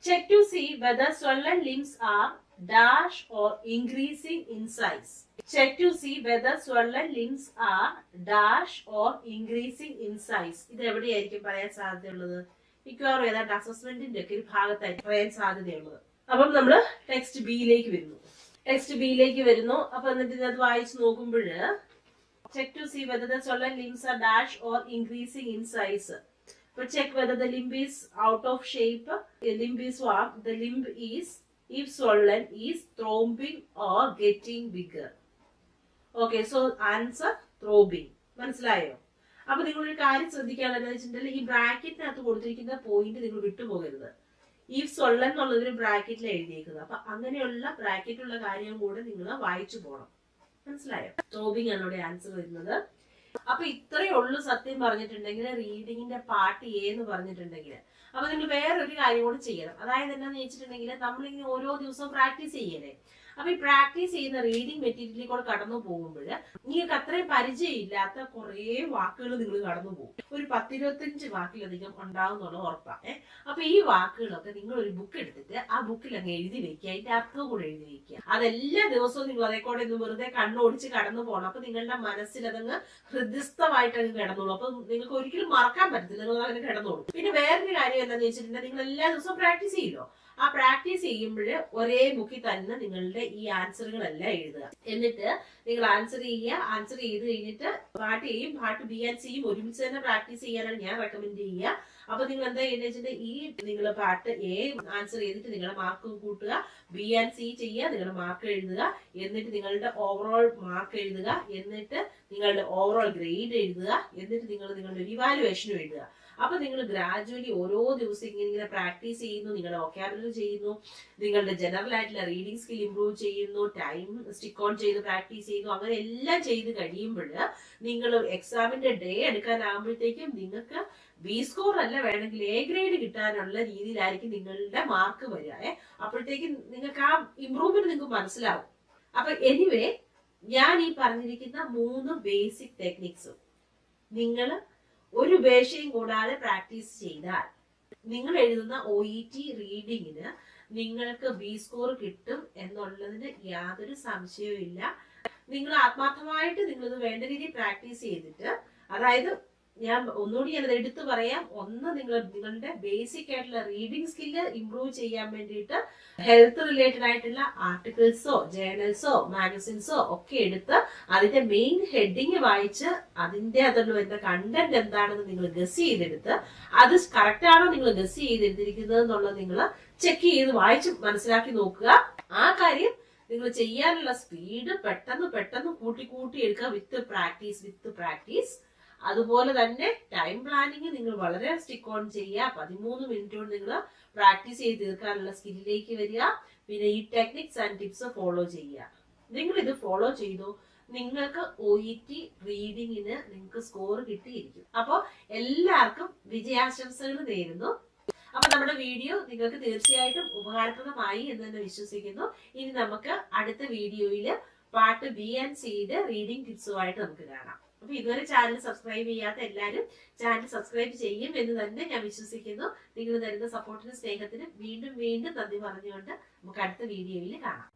check to see whether swollen limbs are dash or increasing in size. Check to see whether swollen limbs are dash or increasing in size. ഇത് എവിടെയായിരിക്കും പറയാൻ സാധ്യതയുള്ളത്? മിക്കവാറും ഏതാണ്ട് അസസ്മെന്റിന്റെ ഒക്കെ ഒരു ഭാഗത്തായിരിക്കും പറയാൻ സാധ്യതയുള്ളത്. അപ്പം നമ്മള് ടെക്സ്റ്റ് ബിയിലേക്ക് വരുന്നു. അപ്പൊ എന്നിട്ട് ഇത് വായിച്ചു നോക്കുമ്പോൾ check to see whether the swollen limbs are dash or increasing in size. But check whether the limb is out of shape. The limb is what? The limb is, if swollen, is throbbing or getting bigger. Okay, so answer throbbing. മനസ്സിലായോ? അപ്പൊ നിങ്ങളൊരു കാര്യം ശ്രദ്ധിക്കാനുള്ളത് വെച്ചിട്ടുണ്ടെങ്കിൽ ഈ ബ്രാക്കറ്റിനകത്ത് കൊടുത്തിരിക്കുന്ന പോയിന്റ് നിങ്ങൾ വിട്ടുപോകരുത്. ഈ സൊള്ള എന്നുള്ളതൊരു ബ്രാക്കറ്റിൽ എഴുതിയേക്കുന്നത്. അപ്പൊ അങ്ങനെയുള്ള ബ്രാക്കറ്റുള്ള കാര്യം കൂടെ നിങ്ങൾ വായിച്ചു പോകണം. മനസ്സിലായോ? സ്ട്രോബിങ് ആണ് ഇവിടെ ആൻസർ വരുന്നത്. അപ്പൊ ഇത്രയേ ഉള്ളൂ സത്യം പറഞ്ഞിട്ടുണ്ടെങ്കിൽ റീഡിങ്ങിന്റെ പാർട്ട് എ എന്ന് പറഞ്ഞിട്ടുണ്ടെങ്കിൽ. അപ്പൊ നിങ്ങൾ വേറൊരു കാര്യം കൂടി ചെയ്യണം. അതായത് എന്താണെന്ന് വെച്ചിട്ടുണ്ടെങ്കിൽ നമ്മളിങ്ങനെ ഓരോ ദിവസവും പ്രാക്ടീസ് ചെയ്യണേ. അപ്പൊ ഈ പ്രാക്ടീസ് ചെയ്യുന്ന റീഡിംഗ് മെറ്റീരിയലിൽ കൂടെ കടന്നു പോകുമ്പോൾ നിങ്ങൾക്ക് അത്രയും പരിചയമില്ലാത്ത കുറെ വാക്കുകൾ നിങ്ങൾ കടന്നു പോകും. ഒരു 10-25 വാക്കിലധികം ഉണ്ടാവും എന്നുള്ളത് ഉറപ്പാണ്. അപ്പൊ ഈ വാക്കുകളൊക്കെ നിങ്ങൾ ഒരു ബുക്ക് എടുത്തിട്ട് ആ ബുക്കിൽ അങ്ങ് എഴുതി വെക്കുക, അതിന്റെ അർത്ഥവും കൂടെ എഴുതി വെക്കുക. അതെല്ലാ ദിവസവും നിങ്ങൾ അതേക്കൂടെ ഒന്ന് വെറുതെ കണ്ണോടിച്ച് കടന്നു പോകണം. അപ്പൊ നിങ്ങളുടെ മനസ്സിൽ അതങ്ങ് ഹൃദയസ്ഥമായിട്ട് അങ്ങ് കിടന്നോളൂ. അപ്പൊ നിങ്ങൾക്ക് ഒരിക്കലും മറക്കാൻ പറ്റത്തില്ല, നിങ്ങൾ അങ്ങനെ കിടന്നോളൂ. പിന്നെ വേറൊരു കാര്യം എന്താണെന്ന് വെച്ചിട്ടുണ്ടെങ്കിൽ നിങ്ങൾ എല്ലാ ദിവസവും പ്രാക്ടീസ് ചെയ്യല്ലോ. ആ പ്രാക്ടീസ് ചെയ്യുമ്പോൾ ഒരേ ബുക്കിൽ തന്നെ നിങ്ങളുടെ ഈ ആൻസറുകളെല്ലാം എഴുതുക. എന്നിട്ട് നിങ്ങൾ ആൻസർ ചെയ്യുക. ആൻസർ ചെയ്ത് കഴിഞ്ഞിട്ട് പാർട്ട് എയും പാർട്ട് ബി ആൻഡ് സിയും ഒരുമിച്ച് തന്നെ പ്രാക്ടീസ് ചെയ്യാനാണ് ഞാൻ റെക്കമെൻഡ് ചെയ്യുക. അപ്പൊ നിങ്ങൾ എന്താ ചെയ്യുന്നത് വെച്ചിട്ടുണ്ടെങ്കിൽ ഈ നിങ്ങൾ പാർട്ട് എ ആൻസർ ചെയ്തിട്ട് നിങ്ങളുടെ മാർക്ക് കൂട്ടുക, ബി ആൻഡ് സി ചെയ്യുക, നിങ്ങളുടെ മാർക്ക് എഴുതുക, എന്നിട്ട് നിങ്ങളുടെ ഓവറോൾ മാർക്ക് എഴുതുക, എന്നിട്ട് നിങ്ങളുടെ ഓവറോൾ ഗ്രേഡ് എഴുതുക, എന്നിട്ട് നിങ്ങൾ നിങ്ങളുടെ ഒരു ഇവാലുവേഷനും എഴുതുക. അപ്പൊ നിങ്ങൾ ഗ്രാജുവലി ഓരോ ദിവസം ഇങ്ങനെ പ്രാക്ടീസ് ചെയ്യുന്നു, നിങ്ങളുടെ വൊക്കാബുലറി ചെയ്യുന്നു, നിങ്ങളുടെ ജനറൽ ആയിട്ടുള്ള റീഡിംഗ് സ്കിൽ ഇംപ്രൂവ് ചെയ്യുന്നു, ടൈം സ്റ്റിക്ക് ഓൺ ചെയ്ത് പ്രാക്ടീസ് ചെയ്യുന്നു. അങ്ങനെ എല്ലാം ചെയ്ത് കഴിയുമ്പോൾ നിങ്ങൾ എക്സാമിന്റെ ഡേ എടുക്കാനാകുമ്പോഴത്തേക്കും നിങ്ങൾക്ക് ബി സ്കോർ അല്ല, വേണമെങ്കിൽ എ ഗ്രേഡ് കിട്ടാനുള്ള രീതിയിലായിരിക്കും നിങ്ങളുടെ മാർക്ക് വരിക. അപ്പോഴത്തേക്കും നിങ്ങൾക്ക് ആ ഇംപ്രൂവ്മെന്റ് നിങ്ങൾക്ക് മനസ്സിലാവും. അപ്പൊ എനിവേ ഞാൻ ഈ പറഞ്ഞിരിക്കുന്ന 3 ബേസിക് ടെക്നിക്സും നിങ്ങൾ ഒരു ഉപേക്ഷയും കൂടാതെ പ്രാക്ടീസ് ചെയ്താൽ നിങ്ങൾ എഴുതുന്ന OET റീഡിങ്ങിന് നിങ്ങൾക്ക് ബി സ്കോർ കിട്ടും എന്നുള്ളതിന് യാതൊരു സംശയവും ഇല്ല. നിങ്ങൾ ആത്മാർത്ഥമായിട്ട് നിങ്ങളിത് വേണ്ട രീതിയിൽ പ്രാക്ടീസ് ചെയ്തിട്ട്, അതായത് ഞാൻ ഒന്നുകൂടി ഞാനത് എടുത്തു പറയാം. ഒന്ന്, നിങ്ങളുടെ ബേസിക് ആയിട്ടുള്ള റീഡിംഗ് സ്കില്ല് ഇംപ്രൂവ് ചെയ്യാൻ വേണ്ടിയിട്ട് ഹെൽത്ത് റിലേറ്റഡ് ആയിട്ടുള്ള ആർട്ടിക്കിൾസോ ജേർണൽസോ മാഗസിൻസോ ഒക്കെ എടുത്ത് അതിന്റെ മെയിൻ ഹെഡിങ് വായിച്ച് അതിന്റെ അതിൽ വരുന്ന കണ്ടന്റ് എന്താണെന്ന് നിങ്ങൾ ഗസ് ചെയ്തെടുത്ത് അത് കറക്റ്റ് ആണോ നിങ്ങൾ ഗസ് ചെയ്തെടുത്തിരിക്കുന്നത് എന്നുള്ളത് നിങ്ങൾ ചെക്ക് ചെയ്ത് വായിച്ച് മനസ്സിലാക്കി നോക്കുക. ആ കാര്യം നിങ്ങൾ ചെയ്യാനുള്ള സ്പീഡ് പെട്ടെന്ന് കൂട്ടി എടുക്കുക വിത്ത് പ്രാക്ടീസ്. അതുപോലെ തന്നെ ടൈം പ്ലാനിങ് നിങ്ങൾ വളരെ സ്റ്റിക്ക് ഓൺ ചെയ്യുക. 13 മിനിറ്റ് കൊണ്ട് നിങ്ങൾ പ്രാക്ടീസ് ചെയ്ത് തീർക്കാനുള്ള സ്കില്ലിലേക്ക് വരിക. പിന്നെ ഈ ടെക്നിക്സ് ആൻഡ് ടിപ്സ് ഫോളോ ചെയ്യുക. നിങ്ങൾ ഇത് ഫോളോ ചെയ്തു, നിങ്ങൾക്ക് OET റീഡിങ്ങിന് നിങ്ങൾക്ക് സ്കോർ കിട്ടിയിരിക്കും. അപ്പോൾ എല്ലാവർക്കും വിജയാശംസകൾ നേരുന്നു. അപ്പൊ നമ്മുടെ വീഡിയോ നിങ്ങൾക്ക് തീർച്ചയായിട്ടും ഉപകാരപ്രദമായി എന്ന് തന്നെ വിശ്വസിക്കുന്നു. ഇനി നമുക്ക് അടുത്ത വീഡിയോയില് പാർട്ട് ബി ആൻഡ് സിയുടെ റീഡിംഗ് ടിപ്സുമായിട്ട് നമുക്ക് കാണാം. അപ്പൊ ഇതുവരെ ചാനൽ സബ്സ്ക്രൈബ് ചെയ്യാത്ത എല്ലാവരും ചാനൽ സബ്സ്ക്രൈബ് ചെയ്യും എന്ന് തന്നെ ഞാൻ വിശ്വസിക്കുന്നു. നിങ്ങൾ തരുന്ന സപ്പോർട്ടിനും സ്നേഹത്തിനും വീണ്ടും നന്ദി പറഞ്ഞുകൊണ്ട് നമുക്ക് അടുത്ത വീഡിയോയിൽ കാണാം.